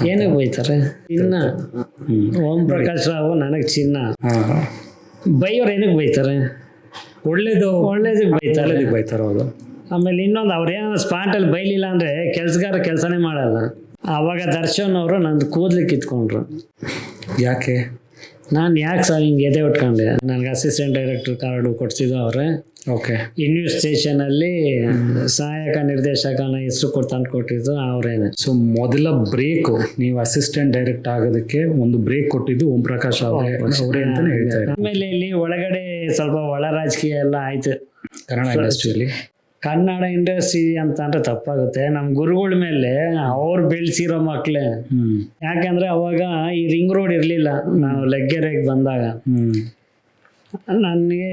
ಏನಕ್ಕೆ ಬೈತಾರೆ? ಚಿನ್ನ. ಓಂ ಪ್ರಕಾಶ್ ರಾವ್ ನನಗೆ ಚಿನ್ನ. ಬೈಯೋರು ಏನಕ್ಕೆ ಬೈತಾರೆ? ಒಳ್ಳೇದಕ್ಕೆ ಬೈತಾರೆ. ಹೌದು. ಆಮೇಲೆ ಇನ್ನೊಂದು ಅವ್ರೇನೋ ಸ್ಪಾಟಲ್ಲಿ ಬೈಲಿಲ್ಲ ಅಂದರೆ ಕೆಲಸನೇ ಮಾಡಲ್ಲ. ಆವಾಗ ದರ್ಶನ್ ಅವರು ನಂದು ಕೂದಲು ಕಿತ್ಕೊಂಡ್ರು. ಯಾಕೆ? ನಾನು ಯಾಕೆ ಸರ್ ಹಿಂಗೆ ಎದೆ ಉಟ್ಕೊಂಡೆ? ನನಗೆ ಅಸಿಸ್ಟೆಂಟ್ ಡೈರೆಕ್ಟರ್ ಕಾರ್ಡು ಕೊಡ್ಸಿದ್ದು ಅವರೇ. ಓಕೆ. ಇನ್ಯೂ ಸ್ಟೇಷನಲ್ಲಿ ಸಹಾಯಕ ನಿರ್ದೇಶಕನ ಹೆಸರು ತಂದು ಕೊಟ್ಟಿದ್ದು ಅವರೇನೆ. ಸೊ ಮೊದಲ ಬ್ರೇಕು ನೀವು ಅಸಿಸ್ಟೆಂಟ್ ಡೈರೆಕ್ಟ್ ಆಗೋದಕ್ಕೆ ಒಂದು ಬ್ರೇಕ್ ಕೊಟ್ಟಿದ್ದು ಓಂ ಪ್ರಕಾಶ್ ಅವರೇ ಅಂತಾನೆ ಹೇಳ್ತಾರೆ. ಆಮೇಲೆ ಇಲ್ಲಿ ಒಳಗಡೆ ಸ್ವಲ್ಪ ಒಳ ರಾಜಕೀಯ ಎಲ್ಲ ಆಯ್ತು ಕನ್ನಡ ಇಂಡಸ್ಟ್ರಿಯಲ್ಲಿ. ಕನ್ನಡ ಇಂಡಸ್ಟ್ರಿ ಅಂತ ಅಂದ್ರೆ ತಪ್ಪಾಗುತ್ತೆ. ನಮ್ಮ ಗುರುಗಳ ಮೇಲೆ ಅವ್ರು ಬೆಳೆಸಿರೋ ಮಕ್ಳೇ. ಯಾಕಂದ್ರೆ ಅವಾಗ ಈ ರಿಂಗ್ ರೋಡ್ ಇರಲಿಲ್ಲ. ನಾವು ಲೆಗ್ಗೆರೆಗೆ ಬಂದಾಗ ನನಗೆ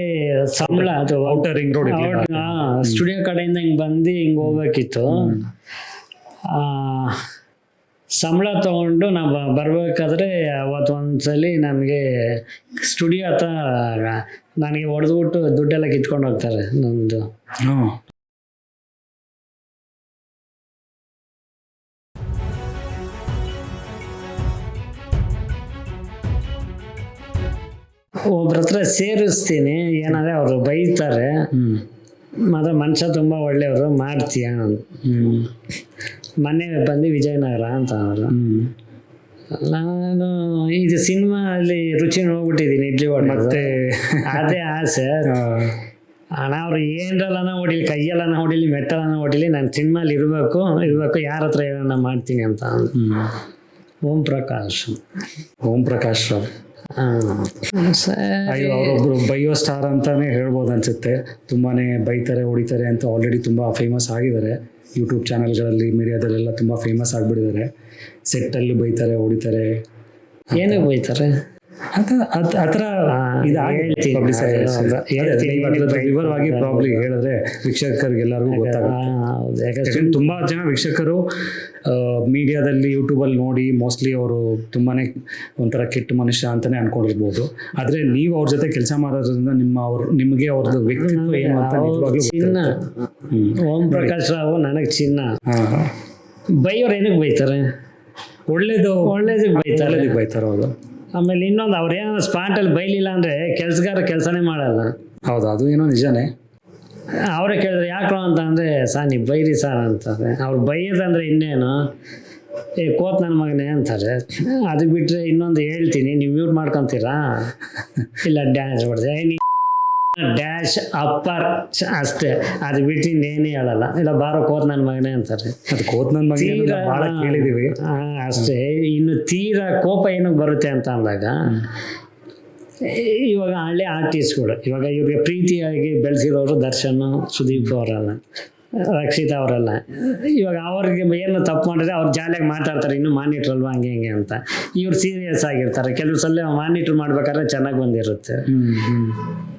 ಸಂಬಳ ಅದು ಔಟರ್ ರಿಂಗ್ ರೋಡ್ ಸ್ಟುಡಿಯೋ ಕಡೆಯಿಂದ ಹಿಂಗೆ ಬಂದು ಹಿಂಗೆ ಹೋಗ್ಬೇಕಿತ್ತು. ಸಂಬಳ ತೊಗೊಂಡು ನಾವು ಬರ್ಬೇಕಾದ್ರೆ ಅವತ್ತು ಒಂದ್ಸಲಿ ನನಗೆ ಸ್ಟುಡಿಯೋ ಹತ್ರ ನನಗೆ ಹೊಡೆದ್ಬಿಟ್ಟು ದುಡ್ಡೆಲ್ಲ ಕಿತ್ಕೊಂಡು ಹೋಗ್ತಾರೆ ನಮ್ಮದು. ಒಬ್ರ ಹತ್ರ ಸೇರಿಸ್ತೀನಿ, ಏನಂದರೆ ಅವರು ಬೈತಾರೆ. ಮಾತ್ರ ಮನುಷ್ಯ ತುಂಬ ಒಳ್ಳೆಯವರು, ಮಾಡ್ತೀಯ. ಮೊನ್ನೆ ಬಂದು ವಿಜಯನಗರ ಅಂತ ಅವರು. ನಾನು ಇದು ಸಿನಿಮಾ ಅಲ್ಲಿ ರುಚಿ ನೋಡ್ಬಿಟ್ಟಿದ್ದೀನಿ, ಇಡ್ಲಿ ವಡೆ. ಮತ್ತೆ ಅದೇ ಆಸೆ. ಹಣ ಅವ್ರು ಏನರಲ್ಲನ ಹೊಡಿಲಿ, ಕೈಯೆಲ್ಲನ ಹೊಡಿಲಿ, ಮೆಟ್ಟಲನ ಹೊಡಿಲಿ, ನಾನು ಸಿನಿಮಾಲಿ ಇರಬೇಕು, ಯಾರ ಹತ್ರ ಏನನ್ನ ಮಾಡ್ತೀನಿ ಅಂತ. ಓಂ ಪ್ರಕಾಶ್ ರಾವ್ ಅವರೊಬ್ರು ಬೈಯೋ ಸ್ಟಾರ್ ಅಂತಾನೆ ಹೇಳ್ಬೋದು ಅನ್ಸುತ್ತೆ. ತುಂಬಾನೇ ಬೈತಾರೆ, ಹೊಡಿತಾರೆ ಅಂತ ಆಲ್ರೆಡಿ ತುಂಬಾ ಫೇಮಸ್ ಆಗಿದ್ದಾರೆ. ಯೂಟ್ಯೂಬ್ ಚಾನಲ್ಗಳಲ್ಲಿ, ಮೀಡಿಯಾದಲ್ಲೆಲ್ಲ ತುಂಬಾ ಫೇಮಸ್ ಆಗಿಬಿಟ್ಟಿದ್ದಾರೆ. ಸೆಟ್ಟಲ್ಲಿ ಬೈತಾರೆ, ಹೊಡಿತಾರೆ. ಏನಕ್ಕೆ ಬೈತಾರೆ? ಆತರ ವಿವರವಾಗಿ ಪ್ರಾಬ್ಲಿ ಹೇಳಿದ್ರೆ ವೀಕ್ಷಕರಿಗೆಲ್ಲರಿಗೂ ಗೊತ್ತಾಗುತ್ತೆ. ತುಂಬಾ ಜನ ವೀಕ್ಷಕರು ಮೀಡಿಯಾದಲ್ಲಿ, ಯೂಟ್ಯೂಬಲ್ಲಿ ನೋಡಿ ಮೋಸ್ಟ್ಲಿ ಅವರು ತುಂಬಾನೇ ಒಂಥರ ಕೆಟ್ಟ ಮನುಷ್ಯ ಅಂತಾನೆ ಅನ್ಕೊಂಡಿರ್ಬೋದು. ಆದ್ರೆ ನೀವು ಅವ್ರ ಜೊತೆ ಕೆಲಸ ಮಾಡೋದ್ರಿಂದ ನಿಮಗೆ ಅವ್ರದ್ದು ವ್ಯಕ್ತಿತ್ವ ಏನು ಅಂತ ನಿಜವಾಗ್ಲೂ ಚಿನ್ನ. ಓಂ ಪ್ರಕಾಶ್ ರಾವ್ ನನಗೆ ಚಿನ್ನ. ಬೈಯೋರು ಏನಕ್ಕೆ ಬೈತಾರೆ? ಒಳ್ಳೇದಕ್ಕೆ ಬೈತಾರೆ. ಹೌದು. ಆಮೇಲೆ ಇನ್ನೊಂದು ಅವ್ರೇನೋ ಸ್ಪಾಟಲ್ಲಿ ಬೈಲಿಲ್ಲ ಅಂದರೆ ಕೆಲಸನೇ ಮಾಡಲ್ಲ. ಹೌದು, ಅದು ಏನೋ ನಿಜಾನೇ. ಅವರೇ ಕೇಳಿದ್ರೆ ಯಾಕ್ರೋ ಅಂತ ಅಂದರೆ, ಸರ್ ನೀವು ಬೈರಿ ಸರ್ ಅಂತಾರೆ. ಅವ್ರು ಬೈಯೋದಂದ್ರೆ ಇನ್ನೇನು, ಕೋತ್ ನನ್ನ ಮಗನೇ ಅಂತಾರೆ. ಅದು ಬಿಟ್ಟರೆ ಇನ್ನೊಂದು ಹೇಳ್ತೀನಿ, ನೀವು ಮ್ಯೂಟ್ ಮಾಡ್ಕೊತೀರಾ? ಇಲ್ಲ ಡ್ಯಾನ್ಸ್ ಮಾಡಿದೆ ಡ್ಯಾಶ್ ಅಪ್ಪರ್ ಅಷ್ಟೇ. ಅದು ಬಿಟ್ಟು ಇನ್ನೇನೇ ಹೇಳಲ್ಲ. ಇಲ್ಲ ಬಾರೋ ಕೋತ್ ನನ್ನ ಮಗನೇ ಅಂತಾರೆ. ಅದು ಕೋತ್ ನನ್ನ ಮಗನೇ ಭಾಳ ಕೇಳಿದ್ದೀವಿ. ಅಷ್ಟೇ. ಇನ್ನು ತೀರಾ ಕೋಪ ಏನಕ್ಕೆ ಬರುತ್ತೆ ಅಂತ ಅಂದಾಗ, ಇವಾಗ ಹಳ್ಳಿ ಆರ್ಟಿಸ್ಟ್ಗಳು, ಇವಾಗ ಇವ್ರಿಗೆ ಪ್ರೀತಿಯಾಗಿ ಬೆಳೆಸಿರೋರು ದರ್ಶನ್, ಸುದೀಪ್ ಅವರೆಲ್ಲ, ರಕ್ಷಿತಾ ಅವರೆಲ್ಲ. ಇವಾಗ ಅವ್ರಿಗೆ ಏನು ತಪ್ಪು ಮಾಡಿದ್ರೆ ಅವ್ರು ಜಾಲಿಯಾಗಿ ಮಾತಾಡ್ತಾರೆ, ಇನ್ನೂ ಮಾನಿಟ್ರ್ ಅಲ್ವಾ ಹಂಗೆ ಹಿಂಗೆ ಅಂತ. ಇವ್ರು ಸೀರಿಯಸ್ ಆಗಿರ್ತಾರೆ. ಕೆಲವು ಸಲ ಮಾನಿಟ್ರ್ ಮಾಡ್ಬೇಕಾದ್ರೆ ಚೆನ್ನಾಗಿ ಬಂದಿರುತ್ತೆ.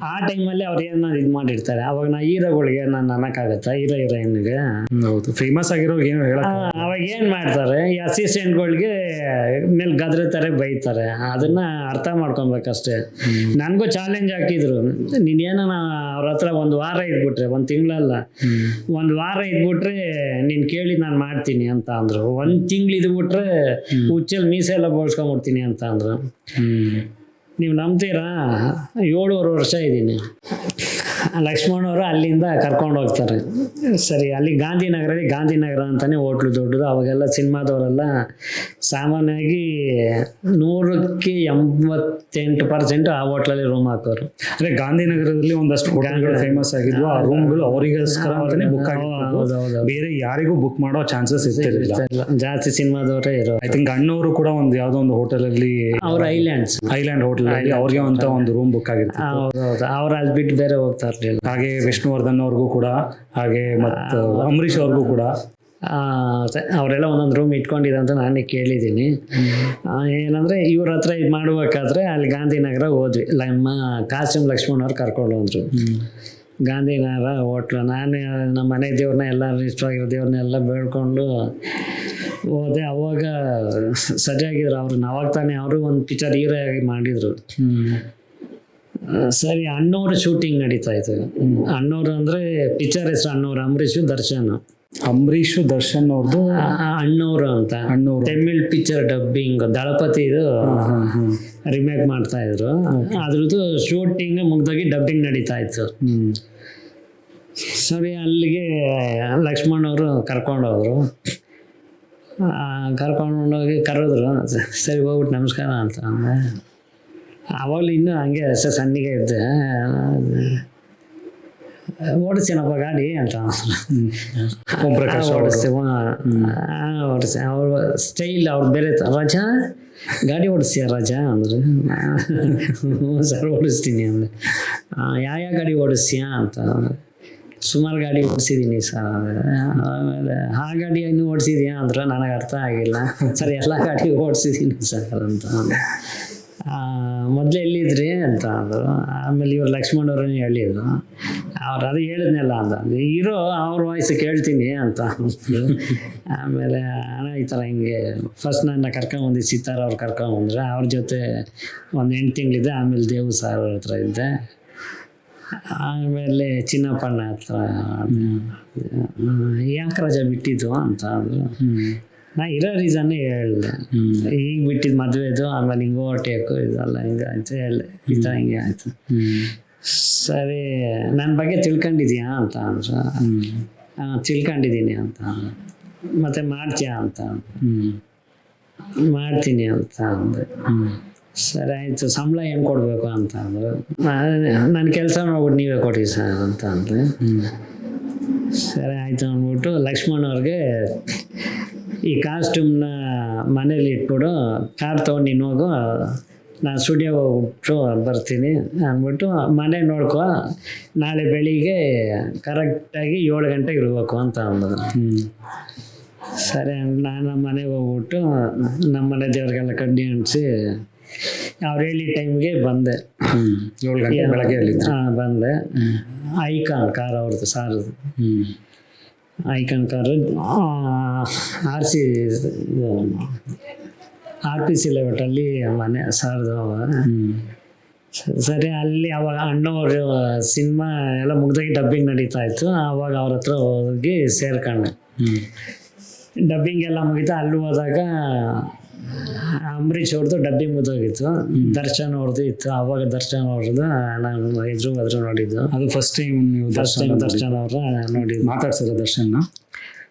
ಆ ಟೈಮಲ್ಲಿ ಅವ್ರು ಏನೋ ಇದು ಮಾಡಿರ್ತಾರೆ. ಅವಾಗ ನಾ ಹೀರೋಗಳಿಗೆ ನಾನು ಅನ್ನಕ್ಕಾಗತ್ತಾ? ಹೀರೋಯಿನ್ಗೆ ಹೌದು ಫೇಮಸ್ ಆಗಿರೋ ಏನು ಹೇಳ, ಅವಾಗ ಏನು ಮಾಡ್ತಾರೆ, ಈ ಅಸಿಸ್ಟೆಂಟ್ಗಳಿಗೆ ಮೇಲೆ ಗದ್ರತಾರೆ, ಬೈತಾರೆ. ಅದನ್ನ ಅರ್ಥ ಮಾಡ್ಕೊಬೇಕಷ್ಟೇ. ನನಗೂ ಚಾಲೆಂಜ್ ಹಾಕಿದ್ರು, ನೀನೇನ ಅವ್ರ ಹತ್ರ ಒಂದು ವಾರ ಇದ್ಬಿಟ್ರೆ, ಒಂದು ತಿಂಗಳಲ್ಲ, ಒಂದು ವಾರ ಇದ್ಬಿಟ್ರೆ ನೀನು ಕೇಳಿ ನಾನು ಮಾಡ್ತೀನಿ ಅಂತ ಅಂದರು. ಒಂದು ತಿಂಗಳು ಇದ್ಬಿಟ್ರೆ ಹುಚ್ಚಲ್ಲಿ ಮೀಸೆ ಎಲ್ಲ ಬೋಳ್ಸ್ಕೊಂಡ್ಬಿಡ್ತೀನಿ ಅಂತ ಅಂದರು. ನೀವು ನಂಬ್ತೀರಾ? 7.5 ವರ್ಷ ಇದ್ದೀನಿ. ಲಕ್ಷ್ಮಣವರು ಅಲ್ಲಿಂದ ಕರ್ಕೊಂಡು ಹೋಗ್ತಾರೆ. ಸರಿ, ಅಲ್ಲಿ ಗಾಂಧಿನಗರ ಅಂತಲೇ ಹೋಟ್ಲು ದೊಡ್ಡದು. ಅವಾಗೆಲ್ಲ ಸಿನಿಮಾದವರೆಲ್ಲ ಸಾಮಾನ್ಯವಾಗಿ 100ಕ್ಕೆ 88% ಆ ಹೋಟ್ಲಲ್ಲಿ ರೂಮ್ ಹಾಕೋರು. ಅಂದರೆ ಗಾಂಧಿನಗರದಲ್ಲಿ ಒಂದಷ್ಟು ಹೋಟೆಲ್ಗಳು ಫೇಮಸ್ ಆಗಿದ್ವು. ಆ ರೂಮ್ಗಳು ಅವರಿಗೋಸ್ಕರ ಅಂತಲೇ ಬುಕ್ ಆಗಿತ್ತು. ಬೇರೆ ಯಾರಿಗೂ ಬುಕ್ ಮಾಡೋ ಚಾನ್ಸಸ್ ಇರ್ತಿರಲಿಲ್ಲ. ಜಾಸ್ತಿ ಸಿನಿಮಾದವರೇ ಇರೋ. ಐ ಥಿಂಕ್ ಅಣ್ಣವರು ಕೂಡ ಒಂದು ಯಾವುದೋ ಒಂದು ಹೋಟೆಲಲ್ಲಿ, ಅವ್ರ ಐಲ್ಯಾಂಡ್ ಹೋಟೆಲ್ ಅವ್ರಿಗೆ ಅಂತ ಒಂದು ರೂಮ್ ಬುಕ್ ಆಗಿರುತ್ತೆ. ಹೌದೌದು. ಅವ್ರು ಅಲ್ಲಿ ಬಿಟ್ಟು ಬೇರೆ ಹೋಗ್ತಾ ಇರಲಿಲ್ಲ. ಹಾಗೆ ವಿಷ್ಣುವರ್ಧನ್ ಅವ್ರಿಗೂ ಕೂಡ, ಹಾಗೆ ಮತ್ತು ಅಂಬರೀಷ್ ಅವ್ರಿಗೂ ಕೂಡ ಅವರೆಲ್ಲ ಒಂದೊಂದು ರೂಮ್ ಇಟ್ಕೊಂಡಿದೆ ಅಂತ ನಾನೇ ಕೇಳಿದ್ದೀನಿ. ಏನಂದರೆ ಇವ್ರ ಹತ್ರ ಇದು ಮಾಡಬೇಕಾದ್ರೆ ಅಲ್ಲಿ ಗಾಂಧಿನಗರ ಹೋದ್ವಿ. ನಮ್ಮ ಕಾಸಿಂ ಲಕ್ಷ್ಮಣ್ ಅವ್ರು ಕರ್ಕೊಂಡು ಹೋದ್ರು ಗಾಂಧಿನಗರ ಹೋಟ್ಲು. ನಾನು ನಮ್ಮ ಮನೆ ದೇವ್ರನ್ನ ಎಲ್ಲ ಇಷ್ಟವಾಗಿರೋ ದೇವ್ರನ್ನೆಲ್ಲ ಬೇಡ್ಕೊಂಡು ಹೋದೆ. ಅವಾಗ ಸರಿಯಾಗಿದ್ರು ಅವ್ರನ್ನ. ಅವಾಗ ತಾನೇ ಅವರು ಒಂದು ಪಿಕ್ಚರ್ ಹೀರೋ ಆಗಿ ಮಾಡಿದರು. ಸರಿ, ಅಣ್ಣವ್ರ ಶೂಟಿಂಗ್ ನಡೀತಾ ಇತ್ತು. ಅಣ್ಣವ್ರು ಅಂದರೆ ಪಿಕ್ಚರ್ ಹೆಸರು ಅಣ್ಣವ್ರು, ಅಂಬರೀಷು, ದರ್ಶನ್. ಅಂಬರೀಷ್ ದರ್ಶನ್ ಅವ್ರದ್ದು ಅಣ್ಣವರು ಅಂತ ಅಣ್ಣವ್ರು. ತಮಿಳ್ ಪಿಕ್ಚರ್ ಡಬ್ಬಿಂಗ್ ದಳಪತಿದು ರಿಮೇಕ್ ಮಾಡ್ತಾ ಇದ್ರು. ಅದ್ರದ್ದು ಶೂಟಿಂಗ್ ಮುಗ್ದೋಗಿ ಡಬ್ಬಿಂಗ್ ನಡೀತಾ ಇತ್ತು. ಸರಿ ಅಲ್ಲಿಗೆ ಲಕ್ಷ್ಮಣ್ ಅವರು ಕರ್ಕೊಂಡೋದ್ರು. ಕರ್ಕೊಂಡೋಗಿ ಕರೆದ್ರು. ಸರಿ ಹೋಗ್ಬಿಟ್ಟು ನಮಸ್ಕಾರ ಅಂತ ಅಂದೆ. ಅವಾಗಲೂ ಇನ್ನೂ ಹಂಗೆ ಸಣ್ಣಗೆ ಇದ್ದೆ. ಓಡಿಸ್ತೀನಪ್ಪ ಗಾಡಿ ಅಂತ ಓಡಿಸ್ತೀವಿ. ಅವ್ರ ಸ್ಟೈಲ್ ಅವ್ರು ಬೇರೆ ರಜಾ ಗಾಡಿ ಓಡಿಸ್ತೀಯ ರಜಾ ಅಂದ್ರೆ ಸರ್ ಓಡಿಸ್ತೀನಿ ಅಂದರೆ ಯಾವ ಗಾಡಿ ಓಡಿಸ್ತೀಯ ಅಂತ. ಸುಮಾರು ಗಾಡಿ ಓಡಿಸಿದ್ದೀನಿ ಸರ್. ಆಮೇಲೆ ಆ ಗಾಡಿ ಇನ್ನೂ ಓಡಿಸಿದ್ಯಾ ಅಂದ್ರೆ ನನಗೆ ಅರ್ಥ ಆಗಿಲ್ಲ. ಸರ್ ಎಲ್ಲ ಗಾಡಿ ಓಡಿಸಿದ್ದೀನಿ ಸರ್ ಅಂತ. ಮೊದಲು ಎಲ್ಲಿದ್ರಿ ಅಂತ ಅಂದರು. ಆಮೇಲೆ ಇವ್ರು ಲಕ್ಷ್ಮಣ್ ಅವ್ರನ್ನ ಹೇಳಿದ್ರು. ಅವ್ರು ಅದು ಹೇಳಿದ್ನಲ್ಲ ಅಂತ ಇರೋ ಅವ್ರ ವಾಯ್ಸ್ ಕೇಳ್ತೀನಿ ಅಂತ. ಆಮೇಲೆ ಅಣ್ಣ ಈ ಥರ ಹಿಂಗೆ ಫಸ್ಟ್ ನನ್ನ ಕರ್ಕೊಂಬಂದು ಸಿತಾರ ಅವ್ರು ಕರ್ಕೊಂಬಂದ್ರೆ ಅವ್ರ ಜೊತೆ ಒಂದು 8 ತಿಂಗಳಿದ್ದೆ. ಆಮೇಲೆ ದೇವು ಸಾರ್ ಅವ್ರ ಹತ್ರ ಇದ್ದೆ. ಆಮೇಲೆ ಚಿನ್ನಪ್ಪಣ್ಣ ಹತ್ರ ಯಾಕೆ ರಜಾ ಬಿಟ್ಟಿದ್ದು ಅಂತ ಅಂದರು. ನಾ ಇರೋ ರೀಸನ್ನೇ ಹೇಳಿದೆ. ಈಗ ಬಿಟ್ಟಿದ್ದು ಮದುವೆದು, ಆಮೇಲೆ ಹಿಂಗೆ ಓವರ್ಟೇಕು ಇದೆಲ್ಲ ಹಿಂಗೆ ಆಯಿತು ಹೇಳಿದೆ. ಈ ಥರ ಹಿಂಗೆ ಆಯಿತು. ಸರಿ ನನ್ನ ಬಗ್ಗೆ ತಿಳ್ಕೊಂಡಿದ್ಯಾ ಅಂತ ಅಂದರು. ತಿಳ್ಕೊಂಡಿದ್ದೀನಿ ಅಂತ. ಮತ್ತೆ ಮಾಡ್ತೀಯಾ ಅಂತ ಮಾಡ್ತೀನಿ ಅಂತ ಅಂದೆ. ಸರಿ ಆಯಿತು ಸಂಬಳ ಏನು ಕೊಡಬೇಕು ಅಂತ ಅಂದರು. ನನ್ನ ಕೆಲಸ ನೋಡ್ಬಿಟ್ಟು ನೀವೇ ಕೊಡಿ ಸರ್ ಅಂತ ಅಂದರೆ ಸರಿ ಆಯಿತು ಅಂದ್ಬಿಟ್ಟು ಲಕ್ಷ್ಮಣ್ ಅವ್ರಿಗೆ ಈ ಕಾಸ್ಟ್ಯೂಮ್ನ ಮನೇಲಿ ಇಟ್ಬಿಡು, ಕಾರ್ ತೊಗೊಂಡು ನೀನು ಹೋಗು, ನಾನು ಸ್ಟುಡಿಯೋ ಹೋಗ್ಬಿಟ್ಟು ಬರ್ತೀನಿ ಅಂದ್ಬಿಟ್ಟು ಮನೆ ನೋಡ್ಕೊ, ನಾಳೆ ಬೆಳಿಗ್ಗೆ ಕರೆಕ್ಟಾಗಿ 7 ಗಂಟೆಗೆ ಇರಬೇಕು ಅಂತ ಅಂದರು. ಸರಿ ನಾನು ಮನೆಗೆ ಹೋಗ್ಬಿಟ್ಟು ನಮ್ಮ ಮನೆ ದೇವ್ರಿಗೆಲ್ಲ ಕಡ್ಡಿ ಅಂಟಿಸಿ ಅವ್ರು ಹೇಳಿ ಟೈಮ್ಗೆ ಬಂದೆ. 7 ಗಂಟೆ ಬೆಳಗ್ಗೆ ಅಲ್ಲಿ ಬಂದೆ. ಐಕಾನ್ ಕಾರ್ ಅವ್ರದ್ದು ಸಾರದು ಐಕಾನ್ ಕಾರು RPC ಲೇಔಟಲ್ಲಿ ಮನೆ ಸಾರದು. ಸರಿ ಅಲ್ಲಿ ಅವಾಗ ಅಣ್ಣವರು ಸಿನಿಮಾ ಎಲ್ಲ ಮುಗ್ದಾಗಿ ಡಬ್ಬಿಂಗ್ ನಡೀತಾ ಇತ್ತು. ಆವಾಗ ಅವ್ರ ಹತ್ರ ಹೋಗಿ ಸೇರ್ಕೊಂಡೆ. ಡಬ್ಬಿಂಗ್ ಎಲ್ಲ ಮುಗೀತು. ಅಲ್ಲಿ ಹೋದಾಗ ಅಂಬರೀಷ್ ಅವ್ರದ್ದು ಡಬ್ಬಿಂಗ್ ಮುಗಿದೋಗಿತ್ತು. ದರ್ಶನ್ ಅವ್ರದ್ದು ಇತ್ತು. ಆವಾಗ ದರ್ಶನ್ ಅವ್ರದ್ದು ನಾನು ಎದುರು ನೋಡಿದ್ದು. ಅದು ಫಸ್ಟ್ ಟೈಮ್ ನೀವು ದರ್ಶನ್ ಅವ್ರ ನೋಡಿದ್ದು. ಮಾತಾಡ್ಸಿರೋ ದರ್ಶನ?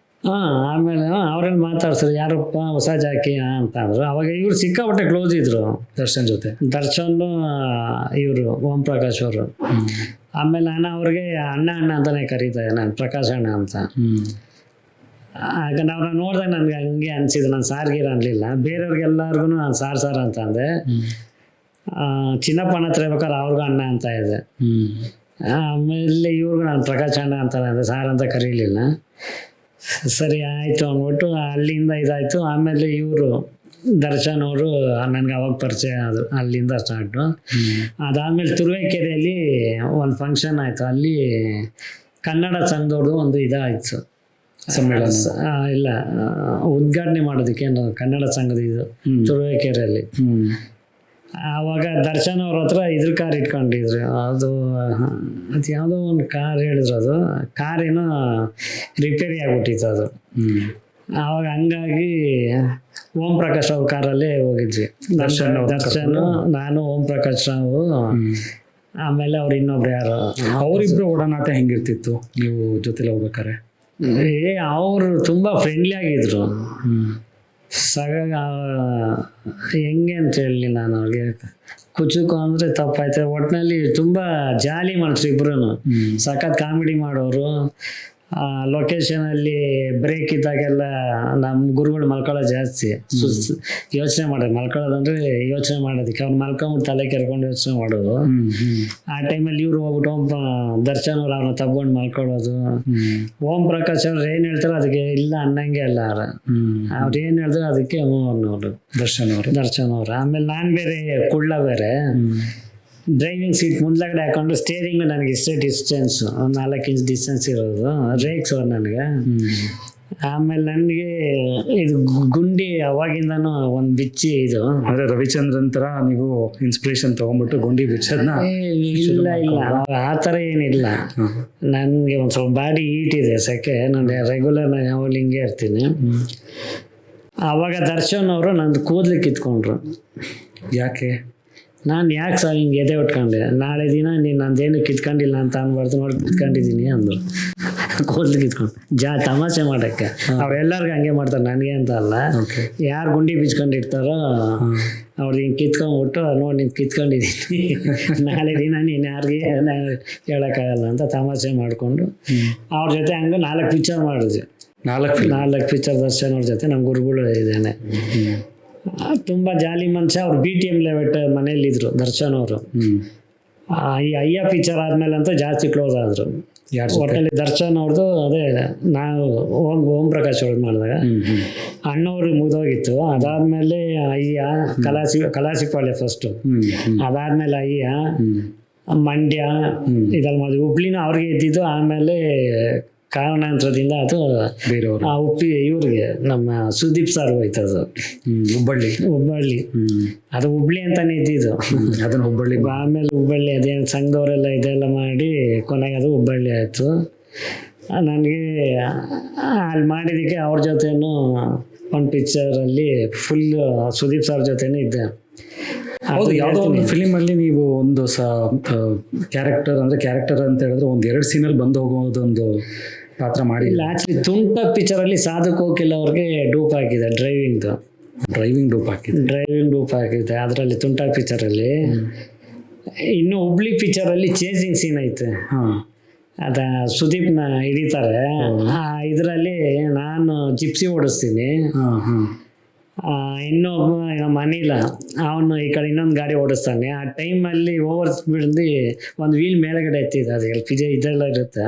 ಆಮೇಲೆ ಅವ್ರಲ್ಲಿ ಮಾತಾಡ್ಸಿದ್ರು, ಯಾರಪ್ಪ ಹೊಸ ಜಾಕಿ ಅಂತ ಅಂದರು. ಅವಾಗ ಇವ್ರು ಸಿಕ್ಕಾಪಟ್ಟೆ ಕ್ಲೋಸ್ ಇದ್ರು ದರ್ಶನ್ ಜೊತೆ. ದರ್ಶನ್ ಇವರು ಓಂ ಪ್ರಕಾಶ್ ಅವರು. ಆಮೇಲೆ ನಾನು ಅವ್ರಿಗೆ ಅಣ್ಣ ಅಂತಲೇ ಕರೀತಾ ನಾನು ಪ್ರಕಾಶ್ ಅಣ್ಣ ಅಂತ. ಯಾಕಂದ್ರೆ ಅವ್ರನ್ನ ನೋಡಿದಾಗ ನನಗೆ ಹಂಗೆ ಅನಿಸಿದ್ದು. ನಾನು ಸಾರ್ಗೀರ ಅನ್ನಲಿಲ್ಲ. ಬೇರೆಯವ್ರಿಗೆಲ್ಲರಿಗೂ ನಾನು ಸಾರ್ ಅಂತ ಅಂದೆ. ಚಿನ್ನಪ್ಪಣ್ಣ ಹತ್ರ ಇರ್ಬೇಕಾದ್ರೆ ಅವ್ರಿಗೂ ಅಣ್ಣ ಅಂತ ಇದೆ. ಆಮೇಲೆ ಇವ್ರಿಗೂ ನಾನು ಪ್ರಕಾಶ್ ಅಣ್ಣ ಅಂತ ಅಂದೆ, ಸಾರ್ ಅಂತ ಕರೀಲಿಲ್ಲ. ಸರಿ ಆಯಿತು ಅಂದ್ಬಿಟ್ಟು ಅಲ್ಲಿಂದ ಇದಾಯಿತು. ಆಮೇಲೆ ಇವರು ದರ್ಶನ್ ಅವರು ನನಗೆ ಅವಾಗ ಪರಿಚಯ ಆದರು. ಅಲ್ಲಿಂದ ಸ್ಟಾರ್ಟು. ಅದಾದಮೇಲೆ ತುರುವೇಕೆರೆಯಲ್ಲಿ ಒಂದು ಫಂಕ್ಷನ್ ಆಯಿತು. ಅಲ್ಲಿ ಕನ್ನಡ ಸಂಘದವ್ರದ್ದು ಒಂದು ಇದಾಯಿತು ಸಮ್ಮೇಳನ. ಇಲ್ಲ, ಉದ್ಘಾಟನೆ ಮಾಡೋದಕ್ಕೆ ಕನ್ನಡ ಸಂಘದ ಇದು ತುರುವೇಕೆರೆಯಲ್ಲಿ. ಆವಾಗ ದರ್ಶನ್ ಅವ್ರ ಹತ್ರ ಇದ್ರ ಕಾರ್ ಇಟ್ಕೊಂಡಿದ್ರು. ಅದು ಯಾವುದೋ ಒಂದು ಕಾರ್ ಹೇಳಿದ್ರು. ಅದು ಕಾರೇನೋ ರಿಪೇರಿ ಆಗ್ಬಿಟ್ಟಿತ್ತು ಅದು. ಆವಾಗ ಹಂಗಾಗಿ ಓಂ ಪ್ರಕಾಶ್ ಅವ್ರ ಕಾರಲ್ಲೇ ಹೋಗಿದ್ವಿ. ದರ್ಶನ್ ನಾನು ಓಂ ಪ್ರಕಾಶ್ ರಾವ್, ಆಮೇಲೆ ಅವ್ರು ಇನ್ನೊಬ್ರು ಯಾರು. ಅವರಿಬ್ರು ಓಡಾಟ ಹೆಂಗಿರ್ತಿತ್ತು ನೀವು ಜೊತೆಲಿ ಹೋಗ್ಬೇಕಾರೆ? ಅವರು ತುಂಬ ಫ್ರೆಂಡ್ಲಿ ಆಗಿದ್ರು. ಹೆಂಗೆ ಅಂತ ಹೇಳಿ ನಾನು ಅವ್ರಿಗೆ ಕುಚುಕು ಅಂದರೆ ತಪ್ಪಾಯ್ತು. ಒಟ್ಟಿನಲ್ಲಿ ತುಂಬ ಜಾಲಿ ಮನುಷ್ಯರು ಇಬ್ರು. ಸಖತ್ ಕಾಮಿಡಿ ಮಾಡೋರು. ಲೊಕೇಶನಲ್ಲಿ ಬ್ರೇಕ್ ಇದ್ದಾಗೆಲ್ಲ ನಮ್ಮ ಗುರುಗಳು ಮಲ್ಕೊಳ್ಳೋದು ಜಾಸ್ತಿ. ಯೋಚನೆ ಮಾಡೋದು ಮಲ್ಕೊಳ್ಳೋದಂದ್ರೆ ಯೋಚನೆ ಮಾಡೋದಕ್ಕೆ ಅವ್ರು ಮಲ್ಕೊಂಬಿಟ್ಟು ತಲೆ ಕೆರ್ಕೊಂಡು ಯೋಚನೆ ಮಾಡೋದು. ಆ ಟೈಮಲ್ಲಿ ಇವ್ರು ಹೋಗ್ಬಿಟ್ಟು ದರ್ಶನ್ ಅವ್ರು ಅವ್ರನ್ನ ತಗೊಂಡು ಮಲ್ಕೊಳ್ಳೋದು. ಓಂ ಪ್ರಕಾಶ್ ಅವ್ರು ಏನು ಹೇಳ್ತಾರೆ ಅದಕ್ಕೆ ಇಲ್ಲ ಅನ್ನಂಗೆ ಅಲ್ಲ. ಅವ್ರು ಏನು ಹೇಳ್ತಾರೆ ಅದಕ್ಕೆ ಹ್ಞೂ ಅನ್ನೋರು ದರ್ಶನ್ ಅವರು. ಆಮೇಲೆ ನಾನು ಬೇರೆ ಕುಳ್ಳ ಬೇರೆ. ಡ್ರೈವಿಂಗ್ ಸೀಟ್ ಮುಂದ್ಗಡೆ ಹಾಕೊಂಡು ಸ್ಟೇರಿಂಗು ನನಗೆ ಇಷ್ಟೇ ಡಿಸ್ಟೆನ್ಸು, ಒಂದು 4 ಇಂಚ್ ಡಿಸ್ಟೆನ್ಸ್ ಇರೋದು. ರೇಕ್ಸ್ ಅವ್ರು ನನಗೆ ಆಮೇಲೆ ನನಗೆ ಇದು ಗುಂಡಿ ಅವಾಗಿಂದನೂ ಒಂದು ಬಿಚ್ಚಿ ಇದು ಅಂದ್ರೆ ರವಿಚಂದ್ರನ್ ತರ ನೀವು ಇನ್ಸ್ಪಿರೇಷನ್ ತಗೊಂಡ್ಬಿಟ್ಟು ಗುಂಡಿ ಬಿಚ್ಚೋದನ್ನ ಇಲ್ಲ ಆ ಥರ ಏನಿಲ್ಲ. ನನಗೆ ಒಂದು ಸ್ವಲ್ಪ ಬಾಡಿ ಹೀಟ್ ಇದೆ, ಸೆಕೆ. ನಾನು ರೆಗ್ಯುಲರ್ ಯಾವಾಗಲೂ ಹಿಂಗೆ ಇರ್ತೀನಿ. ಆವಾಗ ದರ್ಶನ್ ಅವರು ನಂದು ಕೂದಲು ಕಿತ್ಕೊಂಡ್ರು. ಯಾಕೆ? ನಾನು ಯಾಕೆ ಸರ್ ಹಿಂಗೆ ಎದೆ ಉಟ್ಕೊಂಡೆ, ನಾಳೆ ದಿನ ನೀನು ನಂದೇನು ಕಿತ್ಕೊಂಡಿಲ್ಲ ಅಂತ ಅನ್ಬಾರ್ದು, ನೋಡಿ ಕಿತ್ಕೊಂಡಿದ್ದೀನಿ ಅಂದರು. ಕೂದಲು ಕಿತ್ಕೊಂಡು ತಮಾಷೆ ಮಾಡೋಕ್ಕೆ. ಅವ್ರೆಲ್ಲರಿಗೂ ಹಂಗೆ ಮಾಡ್ತಾರೆ, ನನಗೆ ಅಂತ ಅಲ್ಲ. ಯಾರು ಗುಂಡಿ ಬಿಚ್ಕೊಂಡಿರ್ತಾರೋ ಅವ್ರಿಗೆ ಹಿಂಗೆ ಕಿತ್ಕೊಂಡ್ಬಿಟ್ಟು ನೋಡಿ ನೀನು ಕಿತ್ಕೊಂಡಿದ್ದೀನಿ, ನಾಳೆ ದಿನ ನೀನು ಯಾರಿಗೆ ಹೇಳೋಕ್ಕಾಗಲ್ಲ ಅಂತ ತಮಾಷೆ ಮಾಡಿಕೊಂಡು ಅವ್ರ ಜೊತೆ ಹಂಗೆ 4 ಪಿಕ್ಚರ್ ಮಾಡಿದ್ವಿ. 4 ಪಿಕ್ಚರ್ ದರ್ಶನ್ ಅವ್ರ ಜೊತೆ ನಮ್ಮ ಗುರುಗಳು ಇದ್ದೇನೆ. ತುಂಬ ಜಾಲಿ ಮನುಷ್ಯ. ಅವ್ರು BTM ಲೆವೆಟ್ ಮನೇಲಿದ್ರು ದರ್ಶನ್ ಅವರು. ಈ ಅಯ್ಯ ಪಿಕ್ಚರ್ ಆದ್ಮೇಲೆ ಅಂತೂ ಜಾಸ್ತಿ ಕ್ಲೋಸ್ ಆದರು. ಒಟ್ಟಲ್ಲಿ ದರ್ಶನ್ ಅವ್ರದ್ದು ಅದೇ ನಾವು ಓಂ ಪ್ರಕಾಶ್ ಅವ್ರದ್ದು ಮಾಡಿದಾಗ ಅಣ್ಣವ್ರಿಗೆ ಮುಗಿದೋಗಿತ್ತು. ಅದಾದ್ಮೇಲೆ ಅಯ್ಯ ಕಲಾಸಿಪಾಳ್ಯ ಫಸ್ಟು, ಅದಾದ್ಮೇಲೆ ಅಯ್ಯ ಮಂಡ್ಯ ಇದೆಲ್ಲ ಮಾಡಿದ್ವಿ. ಹುಬ್ಳಿನೂ ಅವ್ರಿಗೆ ಇದ್ದಿದ್ದು. ಆಮೇಲೆ ಕಾರಣಾಂತರದಿಂದ ಅದು ಬೇರೆಯವರು ಇವ್ರಿಗೆ ನಮ್ಮ ಸುದೀಪ್ ಸರ್ ಹೋಯ್ತದು ಹುಬ್ಬಳ್ಳಿ. ಅದು ಹುಬ್ಳಿ ಅಂತಾನೆ ಇದ್ದಿದ್ದು, ಅದನ್ನ ಹುಬ್ಬಳ್ಳಿ. ಆಮೇಲೆ ಹುಬ್ಬಳ್ಳಿ ಅದೇನು ಸಂಘದವರೆಲ್ಲ ಇದೆಲ್ಲ ಮಾಡಿ ಕೊನೆಗೆ ಅದು ಹುಬ್ಬಳ್ಳಿ ಆಯಿತು. ನನಗೆ ಅಲ್ಲಿ ಮಾಡಿದ್ದಕ್ಕೆ ಅವ್ರ ಜೊತೆನೂ ಒಂದು ಪಿಕ್ಚರಲ್ಲಿ ಫುಲ್ ಸುದೀಪ್ ಸರ್ ಜೊತೆನೂ ಇದ್ದೆ. ಹೌದು, ಯಾವುದೋ ಒಂದು ಫಿಲಿಮಲ್ಲಿ ನೀವು ಒಂದು ಕ್ಯಾರೆಕ್ಟರ್ ಅಂತ ಹೇಳಿದ್ರೆ 1-2 ಸೀನಲ್ಲಿ ಬಂದು ಹೋಗೋದೊಂದು ಪಾತ್ರ ಮಾಡಿ. ಇಲ್ಲ, ಆ್ಯಕ್ಚುಲಿ ತುಂಟ ಪಿಕ್ಚರಲ್ಲಿ ಸಾಧು ಕೋಕಿಲ್ ಅವ್ರಿಗೆ ಡೂಪ್ ಹಾಕಿದೆ. ಡ್ರೈವಿಂಗ್ ಡೂಪ್ ಹಾಕಿದೆ ಅದರಲ್ಲಿ ತುಂಟ ಪಿಕ್ಚರಲ್ಲಿ. ಇನ್ನು ಹುಬ್ಳಿ ಪಿಕ್ಚರಲ್ಲಿ ಚೇಸಿಂಗ್ ಸೀನ್ ಐತೆ. ಅದ ಸುದೀಪ್ನ ಹಿಡಿತಾರೆ. ಇದರಲ್ಲಿ ನಾನು ಜಿಪ್ಸಿ ಓಡಿಸ್ತೀನಿ, ಇನ್ನೊಬ್ಬ ನಮ್ಮ ಅನಿಲ ಅವನು ಈ ಕಡೆ ಇನ್ನೊಂದು ಗಾಡಿ ಓಡಿಸ್ತಾನೆ. ಆ ಟೈಮಲ್ಲಿ ಓವರ್ ಸ್ಪೀಡ್ ಒಂದು ವೀಲ್ ಮೇಲ್ಗಡೆ ಎತ್ತಿದೆ. ಅದು ಇದೆಲ್ಲ ಇರುತ್ತೆ.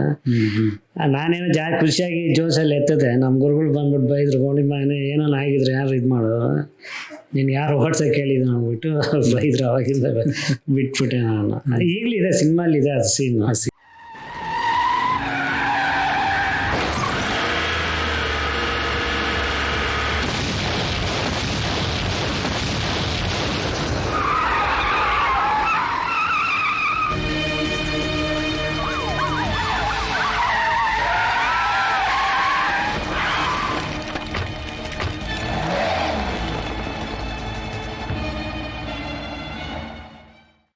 ನಾನೇನೋ ಖುಷಿಯಾಗಿ ಜೋಶಲ್ಲಿ ಎತ್ತದೆ. ನಮ್ಮ ಗುರುಗಳು ಬಂದ್ಬಿಟ್ಟು ಬೈದ್ರು, ನಿಮ್ಮ ಏನೋ ಆಗಿದ್ರೆ ಯಾರು ಇದು ಮಾಡೋದು, ನೀನು ಯಾರು ಓಡ್ಸೋಕೆ ಕೇಳಿದ್ದು ಅಂದ್ಬಿಟ್ಟು ಬೈದ್ರು. ಅವಾಗಿಂದ ಬಿಟ್ಬಿಟ್ಟೆ ನಾನು. ಈಗಲಿದೆ ಸಿನಿಮಾಲಿದೆ ಅದು ಸೀನು.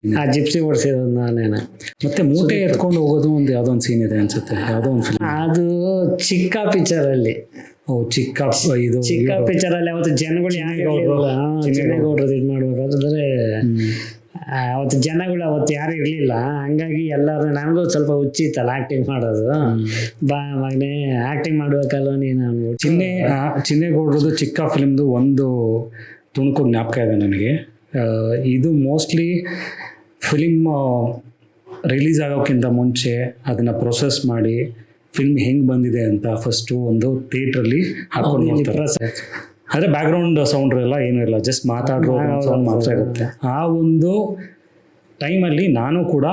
ಆ ಜಿಪ್ಸಿ ಓಡಿಸಿರೋದು ನಾನೇನ. ಮತ್ತೆ ಮೂಟೆ ಎತ್ಕೊಂಡು ಹೋಗೋದು ಒಂದು ಯಾವುದೋ ಒಂದು ಸೀನ್ ಇದೆ ಅನ್ಸುತ್ತೆ, ಯಾವುದೋ ಒಂದು ಫಿಲ್ಮ್. ಅದು ಚಿಕ್ಕ ಪಿಕ್ಚರಲ್ಲಿ. ಚಿಕ್ಕ ಪಿಕ್ಚರಲ್ಲಿ ಅವತ್ತು ಜನಗಳು ಚಿನ್ನೇಗೌಡ್ರದ್ದು ಇದು ಮಾಡ್ಬೇಕಾದ್ರೆ ಅವತ್ತು ಜನಗಳು ಅವತ್ತು ಯಾರು ಇರಲಿಲ್ಲ. ಹಂಗಾಗಿ ಎಲ್ಲರೂ ನನಗೂ ಸ್ವಲ್ಪ ಹುಚ್ಚಿತ್ತಲ್ಲ ಆ್ಯಕ್ಟಿಂಗ್ ಮಾಡೋದು. ಬಾ ಮಗನೇ ಆ್ಯಕ್ಟಿಂಗ್ ಮಾಡ್ಬೇಕಲ್ಲ ನೀನು ಅಂದ್ಬಿಟ್ಟು. ಚಿನ್ನೇಗೌಡ್ರದ್ದು ಚಿಕ್ಕ ಫಿಲ್ಮ್ದು ಒಂದು ತುಣುಕು ಜ್ಞಾಪಕ ಇದೆ ನನಗೆ. ಇದು ಮೋಸ್ಟ್ಲಿ ಫಿಲ್ಮ್ ರಿಲೀಸ್ ಆಗೋಕ್ಕಿಂತ ಮುಂಚೆ ಅದನ್ನು ಪ್ರೊಸೆಸ್ ಮಾಡಿ ಫಿಲ್ಮ್ ಹೆಂಗೆ ಬಂದಿದೆ ಅಂತ ಫಸ್ಟು ಒಂದು ಥಿಯೇಟ್ರಲ್ಲಿ ಹಾಕೊಂಡು ನೋಡ್ತಾರೆ. ಆದರೆ ಬ್ಯಾಕ್ಗ್ರೌಂಡ್ ಸೌಂಡ್ ಎಲ್ಲ ಏನೂ ಇಲ್ಲ, ಜಸ್ಟ್ ಮಾತಾಡೋ ಸೌಂಡ್ ಮಾತ್ರ ಇರುತ್ತೆ. ಆ ಒಂದು ಟೈಮಲ್ಲಿ ನಾನು ಕೂಡ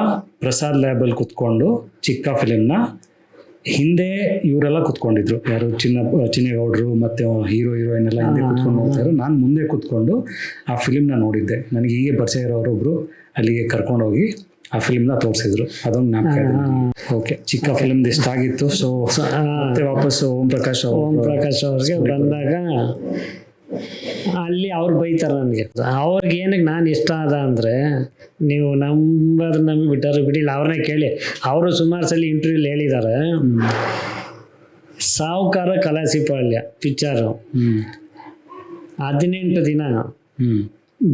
ಪ್ರಸಾದ್ ಲ್ಯಾಬಲ್ಲಿ ಕುತ್ಕೊಂಡು ಚಿಕ್ಕ ಫಿಲಿಮ್ನ ಹಿಂದೆ ಇವರೆಲ್ಲ ಕುತ್ಕೊಂಡಿದ್ರು, ಯಾರು ಚಿನ್ನೇಗೌಡರು ಮತ್ತು ಹೀರೋಯಿನ್ ಎಲ್ಲ ಹಿಂದೆ ಕುತ್ಕೊಂಡು ನೋಡ್ತಾರೆ. ನಾನು ಮುಂದೆ ಕುತ್ಕೊಂಡು ಆ ಫಿಲಿಮ್ನ ನೋಡಿದ್ದೆ. ನನಗೆ ಹೀಗೆ ಪರಿಚಯ ಇರೋರೊಬ್ಬರು ಅಲ್ಲಿಗೆ ಕರ್ಕೊಂಡೋಗಿ ಆ ಫಿಲ್ಮ್ನ ತೋರಿಸಿದ್ರು. ಅದೊಂದು ಜ್ಞಾಪಕ ಇದೆ. ಓಕೆ, ಚಿಕ್ಕ ಫಿಲ್ಮ್ದು ಎಷ್ಟಾಗಿತ್ತು. ಸೊ ಮತ್ತೆ ವಾಪಸ್ಸು ಓಂ ಪ್ರಕಾಶ್ ಅವ್ರಿಗೆ ಬಂದಾಗ ಅಲ್ಲಿ ಅವ್ರು ಬೈತಾರೆ ನನಗೆ. ಅವ್ರಿಗೆ ಏನಕ್ಕೆ ನಾನು ಇಷ್ಟ ಆದ ಅಂದರೆ, ನೀವು ನಮಗೆ ಬಿಟ್ಟರು ಬಿಡಿಲ್ಲ, ಅವ್ರನ್ನೇ ಕೇಳಿ. ಅವರು ಸುಮಾರು ಸಲ ಇಂಟರ್ವ್ಯೂಲಿ ಹೇಳಿದ್ದಾರೆ. ಸಾಹುಕಾರ ಕಲಾಸಿಪಾಳ್ಯ ಪಿಕ್ಚರು 18 ದಿನ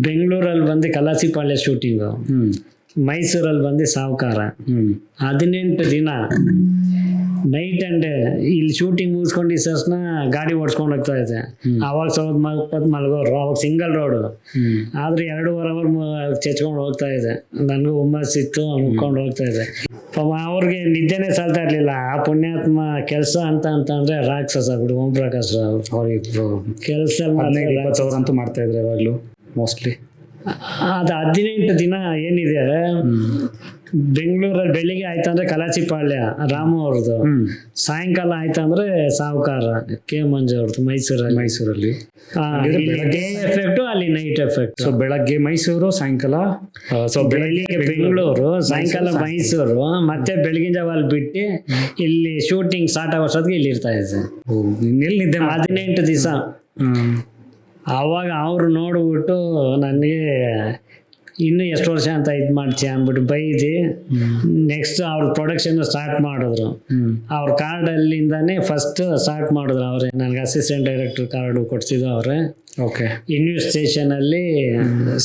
ಬೆಂಗಳೂರಲ್ಲಿ ಬಂದು ಕಲಾಸಿಪಾಳ್ಯ ಶೂಟಿಂಗು, ಮೈಸೂರಲ್ಲಿ ಬಂದು ಸಾಹುಕಾರ 18 ದಿನ ನೈಟ್ ಆ್ಯಂಡ್ ಡೇ. ಇಲ್ಲಿ ಶೂಟಿಂಗ್ ಮುಗಿಸ್ಕೊಂಡು ತಕ್ಷಣ ಗಾಡಿ ಓಡಿಸ್ಕೊಂಡು ಹೋಗ್ತಾ ಇದೆ. ಆವಾಗ 20 ಮಲಗೋರು, ಅವಾಗ ಸಿಂಗಲ್ ರೋಡು. ಆದರೆ 2.5 ಅವರ್ ಚೆಚ್ಕೊಂಡು ಹೋಗ್ತಾ ಇದೆ. ನನಗೂ ಹುಮ್ಮಸ್ಸಿತ್ತು, ಮುಕ್ಕೊಂಡು ಹೋಗ್ತಾ ಇದೆ. ಅವ್ರಿಗೆ ನಿದ್ದೆನೇ ಸಾಲ್ತಾ ಇರಲಿಲ್ಲ. ಆ ಪುಣ್ಯಾತ್ಮ ಕೆಲಸ ಅಂತಂದ್ರೆ ರಾಕ್ಷಸ ಬಿಡು. ಓಂ ಪ್ರಕಾಶ್ ರಾವ್ ಅವ್ರಿಬ್ರು ಕೆಲಸ 15-20 ಅವರ್ ಅಂತೂ ಮಾಡ್ತಾ ಇದ್ರು ಯಾವಾಗಲೂ ಮೋಸ್ಟ್ಲಿ. ಅದು 18 ದಿನ ಏನಿದೆ ಬೆಂಗಳೂರಲ್ಲಿ ಬೆಳಿಗ್ಗೆ ಆಯ್ತಂದ್ರೆ ಕಲಾಚಿಪಾಳ್ಯ ರಾಮು ಅವ್ರದ್ದು, ಸಾಯಂಕಾಲ ಆಯ್ತಂದ್ರೆ ಸಾವುಕಾರ ಕೆ ಮಂಜು ಅವ್ರದ್ದು ಮೈಸೂರಲ್ಲಿ. ಡೇ ಎಫೆಕ್ಟು, ಅಲ್ಲಿ ನೈಟ್ ಎಫೆಕ್ಟ್. ಸೊ ಬೆಳಗ್ಗೆ ಮೈಸೂರು, ಸಾಯಂಕಾಲ ಬೆಳಿಗ್ಗೆ ಬೆಂಗಳೂರು, ಸಾಯಂಕಾಲ ಮೈಸೂರು, ಮತ್ತೆ ಬೆಳಗಿನ ಜಾವ ಅಲ್ಲಿ ಬಿಟ್ಟು ಇಲ್ಲಿ ಶೂಟಿಂಗ್ ಸ್ಟಾರ್ಟ್ ಆಗೋಷ್ಟೊತ್ತಿಗೆ ಇಲ್ಲಿ ಇರ್ತಾ ಇದ್ದೆ. ಎಲ್ಲಿ ನಿದ್ದೆ 18 ದಿವಸ. ಆವಾಗ ಅವ್ರು ನೋಡ್ಬಿಟ್ಟು ನನಗೆ ಇನ್ನು ಎಷ್ಟು ವರ್ಷ ಅಂತ ಇದು ಮಾಡ್ತೀಯ ಅಂದ್ಬಿಟ್ಟು ಬೈದು ನೆಕ್ಸ್ಟ್ ಅವ್ರ ಪ್ರೊಡಕ್ಷನ್ ಸ್ಟಾರ್ಟ್ ಮಾಡಿದ್ರು. ಅವ್ರ ಕಾರ್ಡಲ್ಲಿಂದಾನೇ ಫಸ್ಟ್ ಸ್ಟಾರ್ಟ್ ಮಾಡಿದ್ರು ಅವರೇ. ನನಗೆ ಅಸಿಸ್ಟೆಂಟ್ ಡೈರೆಕ್ಟರ್ ಕಾರ್ಡು ಕೊಡ್ಸಿದ್ದು ಅವರೇ. ಓಕೆ. ಇನ್ವೆಸ್ಟೇಷನಲ್ಲಿ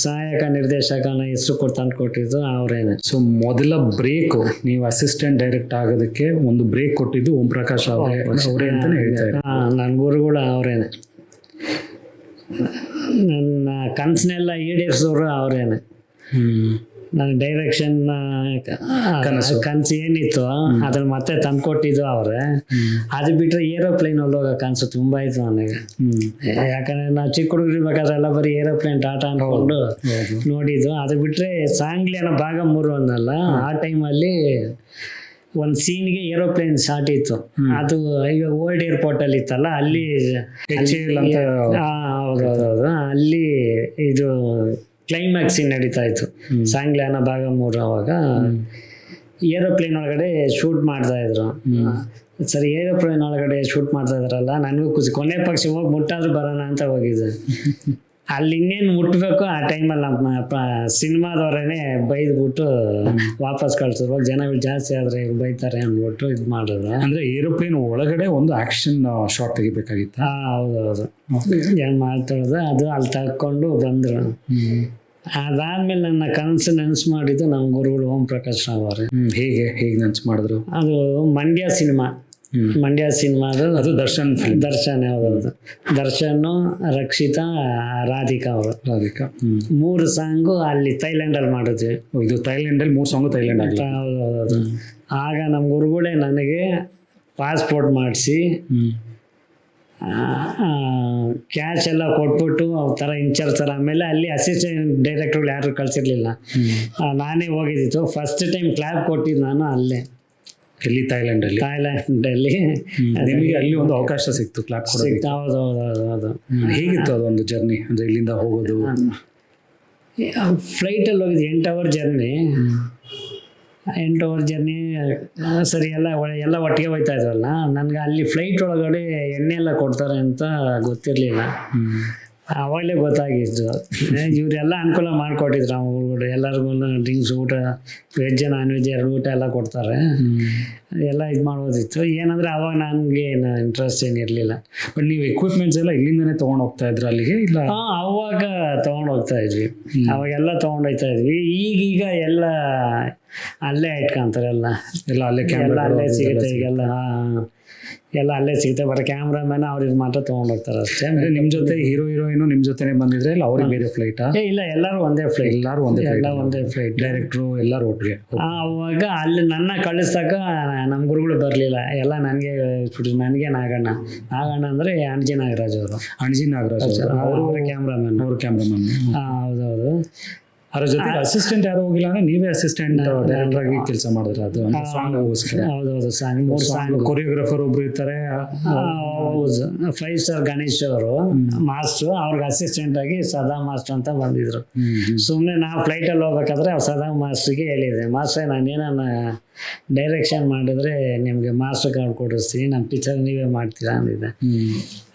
ಸಹಾಯಕ ನಿರ್ದೇಶಕನ ಹೆಸರು ತಂದು ಕೊಟ್ಟಿದ್ದು ಅವರೇನೆ. ಸೊ ಮೊದಲ ಬ್ರೇಕು ನೀವು ಅಸಿಸ್ಟೆಂಟ್ ಡೈರೆಕ್ಟ್ ಆಗೋದಕ್ಕೆ ಒಂದು ಬ್ರೇಕ್ ಕೊಟ್ಟಿದ್ದು ಓಂ ಪ್ರಕಾಶ್ ಅವರೇ ಅಂತಾನೆ ಹೇಳ್ತಾ ಇದ್ದಾರೆ. ನನ್ನ ಗುರುಗಳು ಅವರೇನೆ. ನನ್ನ ಕನಸನ್ನೆಲ್ಲ ಈಡೇರಿಸೋರು ಅವರೇನೆ. ನನ್ನ ಡೈರೆಕ್ಷನ್ ಕನಸು ಏನಿತ್ತು ಅದ್ರ ಮತ್ತೆ ತಂದ್ಕೊಟ್ಟಿದ್ದು ಅವ್ರೆ. ಅದು ಬಿಟ್ರೆ ಏರೋಪ್ಲೇನ್ ಅಲ್ಲಿ ಹೋಗೋ ಕನಸು ತುಂಬಾ ಇತ್ತು ನನಗೆ. ಯಾಕಂದ್ರೆ ನಾವು ಚಿಕ್ಕ ಹುಡುಗರು ಇರ್ಬೇಕಾದ್ರೆ ಎಲ್ಲ ಬರೀ ಏರೋಪ್ಲೇನ್ ಟಾಟಾ ಅನ್ಕೊಂಡು ನೋಡಿದ್ದು. ಅದು ಬಿಟ್ರೆ ಸಾಂಗ್ಲಿಯನ ಭಾಗ 3 ಅನ್ನಲ್ಲ, ಆ ಟೈಮಲ್ಲಿ ಒಂದು ಸೀನ್ಗೆ ಏರೋಪ್ಲೇನ್ ಶಾರ್ಟ್ ಇತ್ತು. ಅದು ಈಗ ಓಲ್ಡ್ ಏರ್ಪೋರ್ಟ್ ಅಲ್ಲಿ ಇತ್ತಲ್ಲ, ಅಲ್ಲಿ ಹೌದೌದು, ಅಲ್ಲಿ ಇದು ಕ್ಲೈಮ್ಯಾಕ್ಸ್ ಸೀನ್ ನಡೀತಾ ಇತ್ತು ಸಾಂಗ್ಲಿಯಾನ ಭಾಗ 3. ಅವಾಗ ಏರೋಪ್ಲೇನ್ ಒಳಗಡೆ ಶೂಟ್ ಮಾಡ್ತಾ ಇದ್ರು. ಸರಿ, ಏರೋಪ್ಲೇನ್ ಒಳಗಡೆ ಶೂಟ್ ಮಾಡ್ತಾ ಇದ್ರಲ್ಲ, ನನಗೂ ಖುಷಿ. ಕೊನೆ ಪಕ್ಷ ಹೋಗಿ ಮುಟ್ಟಾದ್ರೂ ಬರೋಣ ಅಂತ ಹೋಗಿದ್ದೆ. ಅಲ್ಲಿ ಇನ್ನೇನು ಮುಟ್ಬೇಕು ಆ ಟೈಮಲ್ಲಿ ನಮ್ಮ ಸಿನಿಮಾದವರೇನೆ ಬೈದ್ಬಿಟ್ಟು ವಾಪಸ್ ಕಳ್ಸಿದ್ರು. ಜನಗಳು ಜಾಸ್ತಿ ಆದ್ರೆ ಬೈತಾರೆ ಅಂದ್ಬಿಟ್ಟು ಇದು ಮಾಡಿದ್ರು. ಅಂದ್ರೆ ಏರೋಪ್ಲೇನ್ ಒಳಗಡೆ ಒಂದು ಆಕ್ಷನ್ ಶಾಟ್ ತೆಗಿಬೇಕಾಗಿತ್ತು. ಹೌದೌದು, ಏನು ಮಾಡ್ತಾರದು ಅದು ಅಲ್ಲಿ ತಕ್ಕೊಂಡು ಬಂದ್ರು. ಅದಾದ್ಮೇಲೆ ನನ್ನ ಕನಸು ನೆನ್ಸು ಮಾಡಿದ್ದು ನಮ್ಮ ಗುರುಗಳು ಓಂ ಪ್ರಕಾಶ್ ರಾವ್ ಅವರೇ. ಹೇಗೆ ನೆನ್ಸು ಮಾಡಿದ್ರು? ಅದು ಮಂಡ್ಯ ಸಿನಿಮಾದು, ಅದು ದರ್ಶನ್ ಹೌದೌದು. ದರ್ಶನ್, ರಕ್ಷಿತಾ, ರಾಧಿಕಾ ಅವರು. 3 ಸಾಂಗು ಅಲ್ಲಿ ಥೈಲ್ಯಾಂಡಲ್ಲಿ ಮಾಡಿದ್ವಿ. ಇದು ಥೈಲ್ಯಾಂಡಲ್ಲಿ 3 ಸಾಂಗು ಥೈಲ್ಯಾಂಡ್. ಹೌದೌದು. ಆಗ ನಮ್ಮ ಗುರುಗಳೇ ನನಗೆ ಪಾಸ್ಪೋರ್ಟ್ ಮಾಡಿಸಿ ಕ್ಯಾಶ್ ಎಲ್ಲ ಕೊಟ್ಬಿಟ್ಟು ಥರ ಇನ್ಚಾರ್ಜ್ ಥರ. ಆಮೇಲೆ ಅಲ್ಲಿ ಅಸಿಸ್ಟೆಂಟ್ ಡೈರೆಕ್ಟರ್ಗಳು ಯಾರು ಕಳಿಸಿರ್ಲಿಲ್ಲ, ನಾನೇ ಹೋಗಿದ್ದಿತ್ತು. ಫಸ್ಟ್ ಟೈಮ್ ಕ್ಲಾಪ್ ಕೊಟ್ಟಿದ್ದು ನಾನು ಅಲ್ಲೇ. ಎಲ್ಲಿ? ಥೈಲ್ಯಾಂಡಲ್ಲಿ. ನಿಮಗೆ ಅಲ್ಲಿ ಒಂದು ಅವಕಾಶ ಸಿಕ್ತು ಕ್ಲಾಪ್ ಕೊಡೋದಕ್ಕೆ. ಹೌದೌದು. ಹೇಗಿತ್ತು ಅದೊಂದು ಜರ್ನಿ? ಅಂದರೆ ಇಲ್ಲಿಂದ ಹೋಗೋದು ಫ್ಲೈಟಲ್ಲಿ ಹೋಗಿದ್ದು 8 ಅವರ್ ಜರ್ನಿ. 8 ಅವರ್ ಜರ್ನಿ ಸರಿ, ಎಲ್ಲ ಒಟ್ಟಿಗೆ ಹೋಗ್ತಾ ಇದ್ವಲ್ಲ. ನನಗೆ ಅಲ್ಲಿ ಫ್ಲೈಟ್ ಒಳಗಡೆ ಎಣ್ಣೆ ಎಲ್ಲ ಕೊಡ್ತಾರೆ ಅಂತ ಗೊತ್ತಿರಲಿಲ್ಲ. ಅವಾಗಲೇ ಗೊತ್ತಾಗಿತ್ತು. ಇವರೆಲ್ಲ ಅನುಕೂಲ ಮಾಡಿಕೊಟ್ಟಿದ್ರು ಅವ್ರುಗಳು. ಎಲ್ಲರಿಗೂ ಡ್ರಿಂಕ್ಸ್, ಊಟ, ವೆಜ್ ನಾನ್ ವೆಜ್ 2 ಊಟ ಎಲ್ಲ ಕೊಡ್ತಾರೆ. ಎಲ್ಲ ಇದು ಮಾಡ್ಬೋದಿತ್ತು. ಏನಂದರೆ ಅವಾಗ ನನಗೆ ಇಂಟ್ರೆಸ್ಟ್ ಏನಿರಲಿಲ್ಲ. ಬಟ್ ನೀವು ಎಕ್ವಿಪ್ಮೆಂಟ್ಸ್ ಎಲ್ಲ ಇಲ್ಲಿಂದನೇ ತೊಗೊಂಡು ಹೋಗ್ತಾ ಇದ್ರು ಅಲ್ಲಿಗೆ? ಇಲ್ಲ, ಅವಾಗ ತೊಗೊಂಡು ಹೋಗ್ತಾ ಇದ್ವಿ. ಅವಾಗೆಲ್ಲ ತೊಗೊಂಡು ಹೋಗ್ತಾ ಇದ್ವಿ. ಈಗೀಗ ಎಲ್ಲ ಅಲ್ಲೇ ಇಟ್ಕೊಂತಾರೆ. ಎಲ್ಲ ಅಲ್ಲೇ ಸಿಗುತ್ತೆ ಈಗೆಲ್ಲ. ಎಲ್ಲ ಅಲ್ಲೇ ಸಿಗುತ್ತೆ. ಬರೀ ಕ್ಯಾಮ್ರಾಮನ್ ಅವ್ರಿಗೆ ಮಾತ್ರ ತೊಗೊಂಡು ಹೋಗ್ತಾರೆ ಅಷ್ಟೇ. ನಿಮ್ಮ ಜೊತೆ ಹೀರೋಯಿನು ನಿಮ್ಮ ಜೊತೆನೇ ಬಂದಿದ್ರೆ ಇಲ್ಲ ಅವ್ರಿಗೆ ಬೇರೆ ಫ್ಲೈಟಾ? ಇಲ್ಲ, ಎಲ್ಲರೂ ಒಂದೇ ಫ್ಲೈಟ್. ಡೈರೆಕ್ಟ್ರು ಎಲ್ಲರೂ ಒಟ್ಟಿಗೆ. ಅವಾಗ ಅಲ್ಲಿ ನನ್ನ ಕಳಿಸ್ದಾಗ ನಮ್ಮ ಗುರುಗಳು ಬರಲಿಲ್ಲ. ಎಲ್ಲ ನನಗೆ ನಾಗಣ್ಣ ಅಂದರೆ ಅಣಜಿ ನಾಗರಾಜ್ ಅವರು. ಅವರು ಕ್ಯಾಮ್ರಾಮನ್. ಹೌದೌದು. ಅದ್ರ ಜೊತೆ ಅಸಿಸ್ಟೆಂಟ್ ಯಾರು ಹೋಗಿಲ್ಲ ಅಂದ್ರೆ ನೀವೇ ಅಸಿಸ್ಟೆಂಟ್ ಡೈರೆಕ್ಟರ್ ಆಗಿ ಕೆಲಸ ಮಾಡಿದ್ರೆ? ಅದು ಹೌದೌದು. ಸಾಂಗ್ ಕೊರಿಯೋಗ್ರಾಫರ್ ಒಬ್ರು ಇರ್ತಾರೆ. ಹೌದು, 5 ಸ್ಟಾರ್ ಗಣೇಶ್ ಅವರು ಮಾಸ್ಟ್ರು. ಅವ್ರಿಗೆ ಅಸಿಸ್ಟೆಂಟ್ ಆಗಿ ಸದಾ ಮಾಸ್ಟರ್ ಅಂತ ಬಂದಿದ್ರು. ಸುಮ್ಮನೆ ನಾವು ಫ್ಲೈಟಲ್ಲಿ ಹೋಗ್ಬೇಕಾದ್ರೆ ಅವ್ರು ಸದಾ ಮಾಸ್ಟ್ರಿಗೆ ಹೇಳಿದೆ, ಮಾಸ್ಟ್ರೇ ನಾನೇನ ಡೈರೆಕ್ಷನ್ ಮಾಡಿದ್ರೆ ನಿಮಗೆ ಮಾಸ್ಟರ್ ಕಾರ್ಡ್ ಕೊಡಿಸ್ತೀನಿ, ನಮ್ಮ ಪಿಕ್ಚರ್ ನೀವೇ ಮಾಡ್ತೀರಾ ಅಂದಿದ್ದೆ.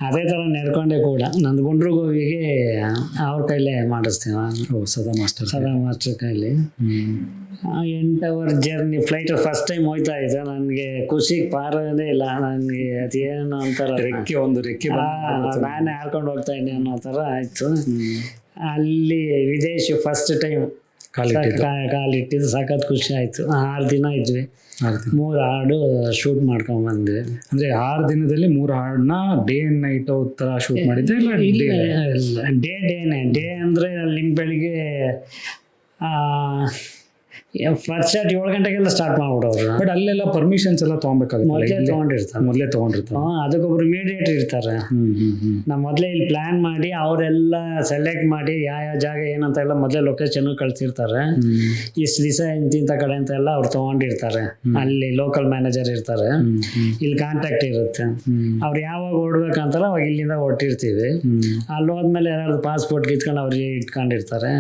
ಅದೇ ಥರ ನಡ್ಕೊಂಡೆ ಕೂಡ. ನಂದು ಗುಂಡ್ರು ಗೋವಿಗೆ ಅವ್ರ ಕೈಲೇ ಮಾಡಿಸ್ತೀವಿ. ಸದಾ ಮಾಸ್ಟರ್ ಕೈಲಿ. 8 hour journey flight first time ಹೋಗ್ತಾ ಇದ್ದೆ. ನನಗೆ ಖುಷಿಗೆ ಪಾರದೇ ಇಲ್ಲ. ನನಗೆ ಅದೇನು ಅಂತಾರ ರೆಕ್ಕೆ ನಾನೇ ಹಾರ್ಕೊಂಡು ಹೋಗ್ತಾ ಇದ್ದೆ ಅನ್ನೋ ಥರ ಆಯಿತು. ಅಲ್ಲಿ ವಿದೇಶಿ ಫಸ್ಟ್ ಟೈಮ್ ಕಾಲಿಟ್ಟಿದ್ದು ಸಖತ್ ಖುಷಿ ಆಯಿತು. 6 ದಿನ ಇದ್ವಿ. 3 ಹಾಡು ಶೂಟ್ ಮಾಡ್ಕೊಂಡ್ಬಂದ್ವಿ. ಅಂದರೆ 6 ದಿನದಲ್ಲಿ 3 ಹಾಡನ್ನ ಡೇ ಆ್ಯಂಡ್ ನೈಟ್ ಥರ ಶೂಟ್ ಮಾಡಿದ್ದೆ? ಡೇ ಅಂದರೆ ಅಲ್ಲಿ ಬೆಳಿಗ್ಗೆ ಫಸ್ಟ್ ಶಾಟ್ 7 ಗಂಟೆಗೆಲ್ಲ ಸ್ಟಾರ್ಟ್ ಮಾಡ್ಬಿಡೋರು. ಬಟ್ ಅಲ್ಲೆಲ್ಲ ಪರ್ಮಿಷನ್ಸ್ ಎಲ್ಲ ಮೊದಲೇ ತೊಗೊಂಡಿರ್ತಾರೆ. ತೊಗೊಂಡಿರ್ತಾರೆ. ಅದಕ್ಕೊಬ್ರು ಮೀಡಿಯೇಟರ್ ಇರ್ತಾರೆ. ನಾವು ಮೊದಲೇ ಇಲ್ಲಿ ಪ್ಲಾನ್ ಮಾಡಿ ಅವರೆಲ್ಲ ಸೆಲೆಕ್ಟ್ ಮಾಡಿ ಯಾವ ಜಾಗ ಏನಂತ ಎಲ್ಲ ಮೊದಲೇ ಲೊಕೇಶನ್ ಕಳ್ಸಿರ್ತಾರೆ. ಇಷ್ಟು ದಿವಸ ಇಂತಿಂಥ ಕಡೆ ಅಂತ ಎಲ್ಲ ಅವ್ರು ತೊಗೊಂಡಿರ್ತಾರೆ. ಅಲ್ಲಿ ಲೋಕಲ್ ಮ್ಯಾನೇಜರ್ ಇರ್ತಾರೆ, ಇಲ್ಲಿ ಕಾಂಟ್ಯಾಕ್ಟ್ ಇರುತ್ತೆ. ಅವ್ರು ಯಾವಾಗ ಓಡ್ಬೇಕಂತಾರ ಅವಾಗ ಇಲ್ಲಿಂದ ಹೊಟ್ಟಿರ್ತೀವಿ. ಅಲ್ಲಿ ಹೋದ್ಮೇಲೆ ಯಾರಾದ್ರು ಪಾಸ್ಪೋರ್ಟ್ ಕಿತ್ಕೊಂಡು ಅವ್ರಿಗೆ ಇಟ್ಕೊಂಡಿರ್ತಾರೆ.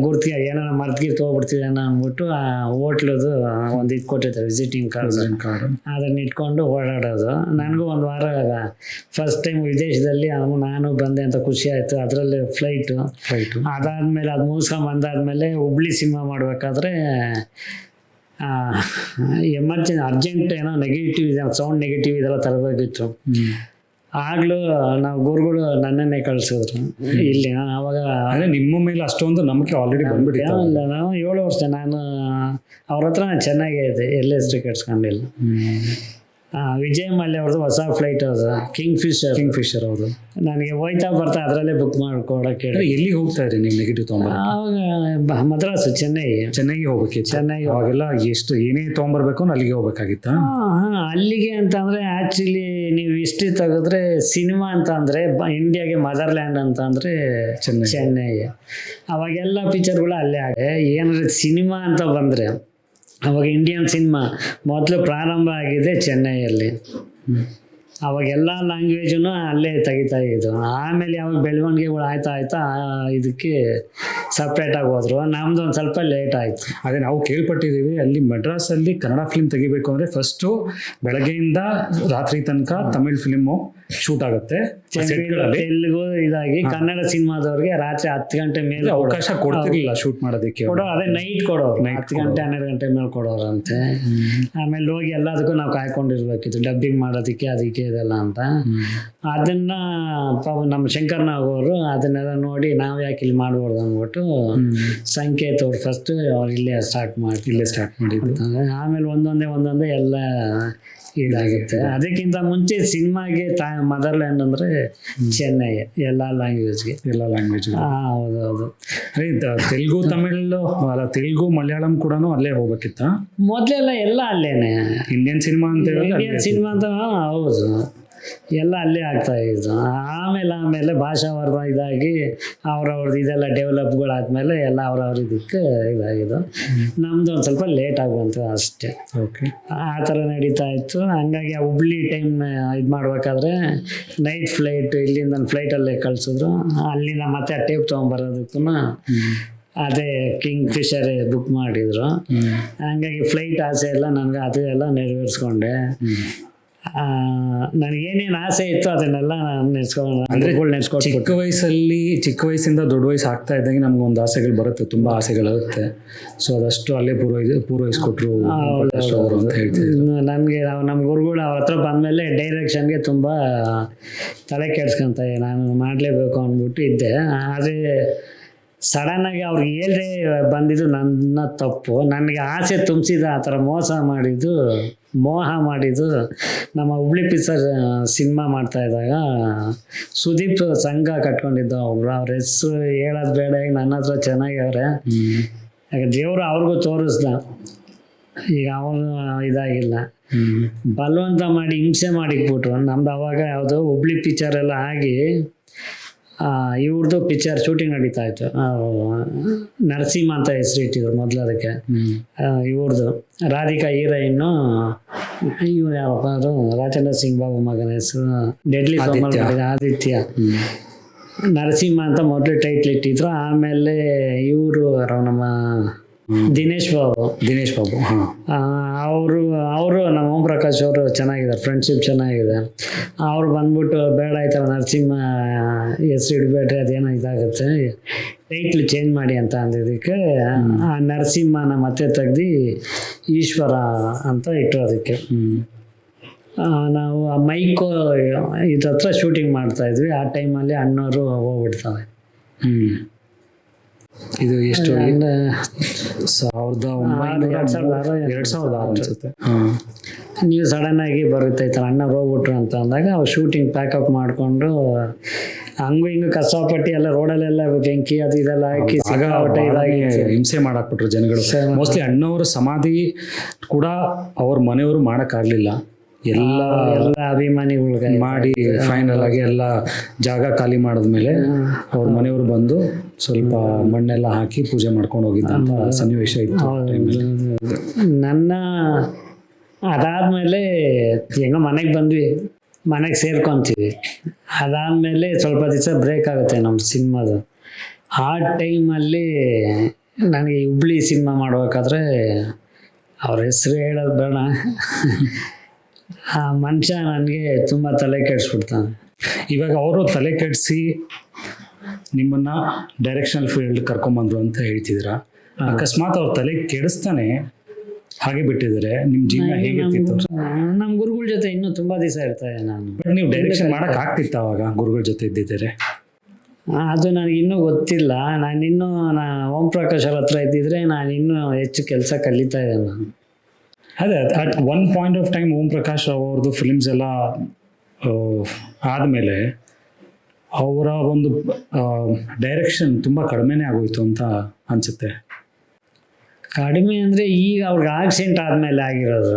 ಗುರ್ತಿಗೆ ಏನಾರ ಮರ್ತ್ಗಿರ್ತು ಹೋಗ್ಬಿಡ್ತೀವಿ ಅನ್ನೋ ಅಂದ್ಬಿಟ್ಟು ಆ ಹೋಟ್ಲದು ಒಂದು ಇದು ಕೊಟ್ಟಿರ್ತಾರೆ, ವಿಸಿಟಿಂಗ್ ಕಾರ್ಡ್. ಅದನ್ನ ಇಟ್ಕೊಂಡು ಓಡಾಡೋದು. ನನಗೂ ಒಂದು ವಾರ ಫಸ್ಟ್ ಟೈಮ್ ವಿದೇಶದಲ್ಲಿ ನಾನು ಬಂದೆ ಅಂತ ಖುಷಿ ಆಯಿತು. ಅದರಲ್ಲಿ ಫ್ಲೈಟು ಅದಾದಮೇಲೆ ಅದು ಮುಗಿಸ್ಕೊಂಡು ಬಂದಾದಮೇಲೆ ಹುಬ್ಳಿ ಸಿನಿಮಾ ಮಾಡಬೇಕಾದ್ರೆ ಎಮರ್ಜೆನ್ಸಿ ಅರ್ಜೆಂಟ್ ಏನೋ ನೆಗೆಟಿವ್ ಇದೆ, ಸೌಂಡ್ ನೆಗೆಟಿವ್ ಇದೆಲ್ಲ ತರಬೇಕಿತ್ತು. ಆಗ್ಲೂ ನಾವು ಗುರುಗಳು ನನ್ನನ್ನೇ ಕಳ್ಸಿದ್ರು ಇಲ್ಲಿ. ಅವಾಗ ನಿಮ್ಮ ಮೇಲೆ ಅಷ್ಟೊಂದು ನಂಬಿಕೆ ಆಲ್ರೆಡಿ ಬಂದ್ಬಿಟ್ಟಿತ್ತು. ಇಲ್ಲ, ನಾವು 7 ವರ್ಷ ನಾನು ಅವ್ರ ಹತ್ರ ಚೆನ್ನಾಗೇ ಇದೆ, ಎಲ್ಲೇ ಹೆಸರು ಕೆಡ್ಸ್ಕೊಂಡಿಲ್ಲ. ವಿಜಯ್ ಮಲ್ಯ ಅವ್ರದ್ದು ಹೊಸ ಫ್ಲೈಟ್ ಅದು, ಕಿಂಗ್ ಫಿಶರ್. ಹೌದು, ನನಗೆ ಹೋಯ್ತಾ ಬರ್ತಾ ಅದರಲ್ಲೇ ಬುಕ್ ಮಾಡ್ಕೊಡಕ್ಕೆ. ಎಲ್ಲಿಗೆ ಹೋಗ್ತಾ ಇದ್ರಿ ನೀವು ನೆಗೆಟಿವ್ ತೊಗೊಂಬ? ಆವಾಗ ಮದ್ರಾಸು, ಚೆನ್ನೈಗೆ ಹೋಗ್ಬೇಕಿತ್ತು. ಅವಾಗೆಲ್ಲ ಎಷ್ಟು ಏನೇ ತೊಗೊಂಬರ್ಬೇಕು ಅಂದ್ರೆ ಅಲ್ಲಿಗೆ ಹೋಗ್ಬೇಕಾಗಿತ್ತಾ? ಅಲ್ಲಿಗೆ ಅಂತಂದ್ರೆ ಆ್ಯಕ್ಚುಲಿ ನೀವು ಹಿಸ್ಟ್ರಿ ತೆಗೆದ್ರೆ ಸಿನಿಮಾ ಅಂತ ಅಂದರೆ ಇಂಡಿಯಾಗೆ ಮದರ್ಲ್ಯಾಂಡ್ ಅಂತ ಅಂದರೆ ಚೆನ್ನೈ. ಅವಾಗೆಲ್ಲ ಪಿಕ್ಚರ್ಗಳು ಅಲ್ಲೇ ಆಗಿದೆ. ಏನಾದ್ರೆ ಸಿನಿಮಾ ಅಂತ ಬಂದರೆ ಅವಾಗ ಇಂಡಿಯನ್ ಸಿನಿಮಾ ಮೊದಲು ಪ್ರಾರಂಭ ಆಗಿದೆ ಚೆನ್ನೈಯಲ್ಲಿ. ಅವಾಗೆಲ್ಲ ಲ್ಯಾಂಗ್ವೇಜೂ ಅಲ್ಲೇ ತೆಗಿತಾ ಇದ್ದು. ಆಮೇಲೆ ಯಾವಾಗ ಬೆಳವಣಿಗೆಗಳು ಆಯ್ತಾ ಇದಕ್ಕೆ ಸಪ್ರೇಟಾಗಿ ಹೋದ್ರು. ನಮ್ದು ಒಂದು ಸ್ವಲ್ಪ ಲೇಟ್ ಆಯಿತು. ಅದೇ ನಾವು ಕೇಳ್ಪಟ್ಟಿದ್ದೀವಿ, ಅಲ್ಲಿ ಮಡ್ರಾಸಲ್ಲಿ ಕನ್ನಡ ಫಿಲ್ಮ್ ತೆಗಿಬೇಕು ಅಂದರೆ ಫಸ್ಟು ಬೆಳಗ್ಗೆಯಿಂದ ರಾತ್ರಿ ತನಕ ತಮಿಳ್ ಫಿಲ್ಮು ಶೂಟ್ ಆಗುತ್ತೆ. ತೆಲುಗು ಇದಾಗಿ ಕನ್ನಡ ಸಿನಿಮಾದವ್ರಿಗೆ ರಾತ್ರಿ 10 ಗಂಟೆ ಮೇಲೆ ಅವಕಾಶ ಕೊಡ್ತಿರ್ಲಿಲ್ಲ ಶೂಟ್ ಮಾಡೋದಕ್ಕೆ. ಅದೇ ನೈಟ್ ಕೊಡೋರು, 10 ಗಂಟೆ 12 ಗಂಟೆ ಮೇಲೆ ಕೊಡೋರಂತೆ. ಆಮೇಲೆ ಹೋಗಿ ಎಲ್ಲದಕ್ಕೂ ನಾವು ಕಾಯ್ಕೊಂಡಿರ್ಬೇಕಿತ್ತು, ಡಬ್ಬಿಂಗ್ ಮಾಡೋದಕ್ಕೆ ಅದಕ್ಕೆ ಇದೆಲ್ಲ ಅಂತ. ಅದನ್ನ ನಮ್ಮ ಶಂಕರ್ನಾಗ್ ಅದನ್ನೆಲ್ಲ ನೋಡಿ ನಾವು ಯಾಕೆ ಇಲ್ಲಿ ಮಾಡ್ಬಾರ್ದು ಅಂದ್ಬಿಟ್ಟು ಸಂಕೇತ್ ಅವ್ರು ಫಸ್ಟ್ ಅವ್ರು ಇಲ್ಲೇ ಸ್ಟಾರ್ಟ್ ಮಾಡಿದ್ರು. ಆಮೇಲೆ ಒಂದೊಂದೇ ಎಲ್ಲ ಇದಾಗುತ್ತೆ. ಅದಕ್ಕಿಂತ ಮುಂಚೆ ಸಿನಿಮಾಗೆ ಮದರ್ಲ್ಯಾಂಡ್ ಅಂದರೆ ಚೆನ್ನೈ, ಎಲ್ಲ ಲ್ಯಾಂಗ್ವೇಜ್ಗೆ. ಹೌದೌದು. ತೆಲುಗು ತೆಲುಗು ಮಲಯಾಳಂ ಕೂಡ ಅಲ್ಲೇ ಹೋಗ್ಬೇಕಿತ್ತ ಮೊದಲೆಲ್ಲ ಎಲ್ಲ ಅಲ್ಲೇನೆ. ಇಂಡಿಯನ್ ಸಿನಿಮಾ ಅಂತ ಹೌದು, ಎಲ್ಲ ಅಲ್ಲೇ ಆಗ್ತಾ ಇದ್ದು. ಆಮೇಲೆ ಭಾಷಾವರ್ಮ ಇದಾಗಿ ಅವ್ರವ್ರದ್ದು ಇದೆಲ್ಲ ಡೆವಲಪ್ಗಳಾದ್ಮೇಲೆ ಎಲ್ಲ ಅವ್ರವ್ರ ಇದಕ್ಕೆ ಇದಾಗಿದ್ದು. ನಮ್ದು ಒಂದು ಸ್ವಲ್ಪ ಲೇಟ್ ಆಗುವಂತ ಅಷ್ಟೇ. ಓಕೆ, ಆ ಥರ ನಡೀತಾ ಇತ್ತು. ಹಂಗಾಗಿ ಆ ಹುಬ್ಳಿ ಟೈಮ್ ಇದು ಮಾಡ್ಬೇಕಾದ್ರೆ ನೈಟ್ ಫ್ಲೈಟ್ ಇಲ್ಲಿಂದ ಫ್ಲೈಟಲ್ಲೇ ಕಳಿಸಿದ್ರು. ಅಲ್ಲಿಂದ ಮತ್ತೆ ಆ ಟೇಪ್ ತೊಗೊಂಬರೋದಕ್ಕೂ ಅದೇ ಕಿಂಗ್ ಫಿಶರೇ ಬುಕ್ ಮಾಡಿದ್ರು. ಹಂಗಾಗಿ ಫ್ಲೈಟ್ ಆಸೆ ಎಲ್ಲ ನನಗೆ ಅದು ಎಲ್ಲ ನೆರವೇರಿಸ್ಕೊಂಡೆ. ನನಗೇನೇನು ಆಸೆ ಇತ್ತು ಅದನ್ನೆಲ್ಲ ನೆನೆಸ್ಕೊಂಡು ಚಿಕ್ಕ ವಯಸ್ಸಿಂದ ದೊಡ್ಡ ವಯಸ್ಸು ಆಗ್ತಾ ಇದ್ದಂಗೆ ನಮ್ಗೆ ಒಂದು ಆಸೆಗಳು ಬರುತ್ತೆ, ತುಂಬ ಆಸೆಗಳಿರುತ್ತೆ. ಸೊ ಅದಷ್ಟು ಅಲ್ಲೇ ಪೂರೈಸ್ಕೊಟ್ರು ಅಂತ ಹೇಳ್ತಿದ್ರು. ನನಗೆ ನಮ್ಮ ಗುರುಗಳು ಅವ್ರ ಹತ್ರ ಬಂದಮೇಲೆ ಡೈರೆಕ್ಷನ್ಗೆ ತುಂಬ ತಲೆ ಕೆಡ್ಸ್ಕೊಂತ ನಾನು ಮಾಡಲೇಬೇಕು ಅಂದ್ಬಿಟ್ಟು ಇದ್ದೆ. ಆದರೆ ಸಡನ್ನಾಗಿ ಅವ್ರಿಗೆ ಹೇಳ್ದೆ ಬಂದಿದ್ದು ನನ್ನ ತಪ್ಪು. ನನಗೆ ಆಸೆ ತುಂಬಿಸಿದ ಆ ಥರ ಮೋಹ ಮಾಡಿದ್ದು ನಮ್ಮ ಹುಬ್ಳಿ ಪಿಕ್ಚರ್ ಸಿನಿಮಾ ಮಾಡ್ತಾಯಿದ್ದಾಗ ಸುದೀಪ್ ಸಂಘ ಕಟ್ಕೊಂಡಿದ್ದ ಒಬ್ರು. ಅವ್ರ ಹೆಸರು ಹೇಳೋದು ಬೇಡ, ಈಗ ನನ್ನ ಹತ್ರ ಚೆನ್ನಾಗವ್ರೆ. ಯಾಕೆ ದೇವರು ಅವ್ರಿಗೂ ತೋರಿಸ್ದ. ಈಗ ಅವನು ಇದಾಗಿಲ್ಲ, ಬಲವಂತ ಮಾಡಿ ಹಿಂಸೆ ಮಾಡಿಕ್ಬಿಟ್ರು. ನಮ್ದು ಅವಾಗ ಯಾವುದೋ ಹುಬ್ಳಿ ಪಿಕ್ಚರೆಲ್ಲ ಆಗಿ ಇವ್ರದ್ದು ಪಿಕ್ಚರ್ ಶೂಟಿಂಗ್ ನಡೀತಾ ಇತ್ತು. ನರಸಿಂಹ ಅಂತ ಹೆಸರು ಇಟ್ಟಿದ್ರು ಮೊದಲು ಅದಕ್ಕೆ. ಇವ್ರದ್ದು ರಾಧಿಕಾ ಹೀರೋಯಿನ್ನು, ಇವ್ರು ಯಾವಪ್ಪ ಅದು ರಾಜೇಂದ್ರ ಸಿಂಗ್ ಬಾಬು ಮಗನ ಹೆಸರು ಡೆಡ್ಲಿ ಆದಿತ್ಯ. ನರಸಿಂಹ ಅಂತ ಮೊದಲು ಟೈಟ್ಲ್ ಇಟ್ಟಿದ್ರು. ಆಮೇಲೆ ಇವರು ನಮ್ಮ ದಿನೇಶ್ ಬಾಬು ಅವರು ನಮ್ಮ ಓಂ ಪ್ರಕಾಶ್ ಅವರು ಚೆನ್ನಾಗಿದ್ದಾರೆ, ಫ್ರೆಂಡ್ಶಿಪ್ ಚೆನ್ನಾಗಿದೆ. ಅವ್ರು ಬಂದ್ಬಿಟ್ಟು ಬೇಡ ಆಯ್ತಲ್ಲ ನರಸಿಂಹ ಹೆಸರು ಇಡಬೇಡ್ರಿ, ಅದೇನೋ ಇದಾಗುತ್ತೆ, ಟೈಟ್ಲ್ ಚೇಂಜ್ ಮಾಡಿ ಅಂತ ಅಂದಿದ್ದಕ್ಕೆ ಆ ನರಸಿಂಹನ ಮತ್ತೆ ತೆಗ್ದು ಈಶ್ವರ ಅಂತ ಇಟ್ಟರು. ಅದಕ್ಕೆ ನಾವು ಆ ಮೈಕೋ ಇದ್ರ ಹತ್ರ ಶೂಟಿಂಗ್ ಮಾಡ್ತಾಯಿದ್ವಿ. ಆ ಟೈಮಲ್ಲಿ ಅಣ್ಣವರು ಹೋಗ್ಬಿಡ್ತಾರೆ. ಇದು ಎಷ್ಟು 2006 ಅನ್ಸುತ್ತೆ. ನೀವು ಸಡನ್ನಾಗಿ ಬರುತ್ತೆ ಈ ಥರ ಅಣ್ಣ ಹೋಗ್ಬಿಟ್ರು ಅಂತ ಅಂದಾಗ ಅವ್ರು ಶೂಟಿಂಗ್ ಪ್ಯಾಕಪ್ ಮಾಡಿಕೊಂಡು ಹಂಗೂ ಹಿಂಗೂ ಕಷ್ಟಪಟ್ಟು ಎಲ್ಲ ರೋಡಲ್ಲೆಲ್ಲ ಬೆಂಕಿ ಅದು ಇದೆಲ್ಲ ಹಾಕಿ ಆಗ ಸಿಕ್ಕಾಪಟ್ಟೆ ಭಾಳನೇ ಇದಾಗಿತ್ತು. ಹಿಂಸೆ ಮಾಡಾಕ್ಬಿಟ್ರು ಜನಗಳು. ಮೋಸ್ಟ್ಲಿ ಅಣ್ಣವ್ರ ಸಮಾಧಿ ಕೂಡ ಅವ್ರ ಮನೆಯವರು ಮಾಡೋಕ್ಕಾಗಲಿಲ್ಲ, ಎಲ್ಲ ಎಲ್ಲ ಅಭಿಮಾನಿಗಳ್ಗೆ ಮಾಡಿ ಫೈನಲ್ ಆಗಿ ಎಲ್ಲ ಜಾಗ ಖಾಲಿ ಮಾಡಿದ್ಮೇಲೆ ಅವ್ರ ಮನೆಯವರು ಬಂದು ಸ್ವಲ್ಪ ಮಣ್ಣೆಲ್ಲ ಹಾಕಿ ಪೂಜೆ ಮಾಡ್ಕೊಂಡು ಹೋಗಿದ್ದಂತ ಸನ್ನಿವೇಶ ಇತ್ತು ಆ ಟೈಮಲ್ಲಿ. ನನ್ನ ಅದಾದಮೇಲೆ ಹೆಂಗೋ ಮನೆಗೆ ಬಂದ್ವಿ, ಮನೆಗೆ ಸೇರ್ಕೊತೀವಿ. ಅದಾದಮೇಲೆ ಸ್ವಲ್ಪ ದಿವಸ ಬ್ರೇಕ್ ಆಗುತ್ತೆ ನಮ್ಮ ಸಿನಿಮಾದು. ಆ ಟೈಮಲ್ಲಿ ನನಗೆ ಹುಬ್ಳಿ ಸಿನಿಮಾ ಮಾಡ್ಬೇಕಾದ್ರೆ ಅವ್ರ ಹೆಸರು ಹೇಳೋದು ಬೇಡ, ಆ ಮನುಷ್ಯ ನನಗೆ ತುಂಬ ತಲೆ ಕೆಡಿಸ್ಬಿಡ್ತಾನೆ. ಇವಾಗ ಅವರು ತಲೆ ಕೆಡಿಸಿ ನಿಮ್ಮನ್ನ ಡೈರೆಕ್ಷನಲ್ ಫೀಲ್ಡ್ ಕರ್ಕೊಂಬಂದ್ರು ಅಂತ ಹೇಳ್ತಿದ್ದೀರಾ. ಅಕಸ್ಮಾತ್ ಅವ್ರ ತಲೆ ಕೆಡಿಸ್ತಾನೆ ಹಾಗೆ ಬಿಟ್ಟಿದ್ದಾರೆ, ನಿಮ್ಮ ಜೀವನ ಹೇಗಿರ್ತಿತ್ತು? ನಮ್ಮ ಗುರುಗಳ ಜೊತೆ ಇನ್ನೂ ತುಂಬ ದಿವಸ ಇರ್ತಾರೆ ನಾನು. ಬಟ್ ನೀವು ಡೈರೆಕ್ಷನ್ ಮಾಡಕ್ ಆಗ್ತಿತ್ತ ಅವಾಗ ಗುರುಗಳ ಜೊತೆ ಇದ್ದಿದ್ದಾರೆ? ಅದು ನನಗೆ ಇನ್ನೂ ಗೊತ್ತಿಲ್ಲ. ಓಂ ಪ್ರಕಾಶ್ ಅವ್ರ ಹತ್ರ ಇದ್ದಿದ್ರೆ ನಾನು ಇನ್ನೂ ಹೆಚ್ಚು ಕೆಲಸ ಕಲಿತಾ ಇದ್ದೆ ನಾನು. ಅದೇ at one point of time Om Prakash ಅವ್ರದ್ದು ಫಿಲ್ಮ್ಸ್ ಎಲ್ಲ ಆದಮೇಲೆ ಅವರ ಒಂದು ಡೈರೆಕ್ಷನ್ ತುಂಬ ಕಡಿಮೆನೇ ಆಗೋಯ್ತು ಅಂತ ಅನಿಸುತ್ತೆ. ಕಡಿಮೆ ಅಂದರೆ ಈಗ ಅವ್ರಿಗೆ ಆಕ್ಸಿಡೆಂಟ್ ಆದಮೇಲೆ ಆಗಿರೋದು.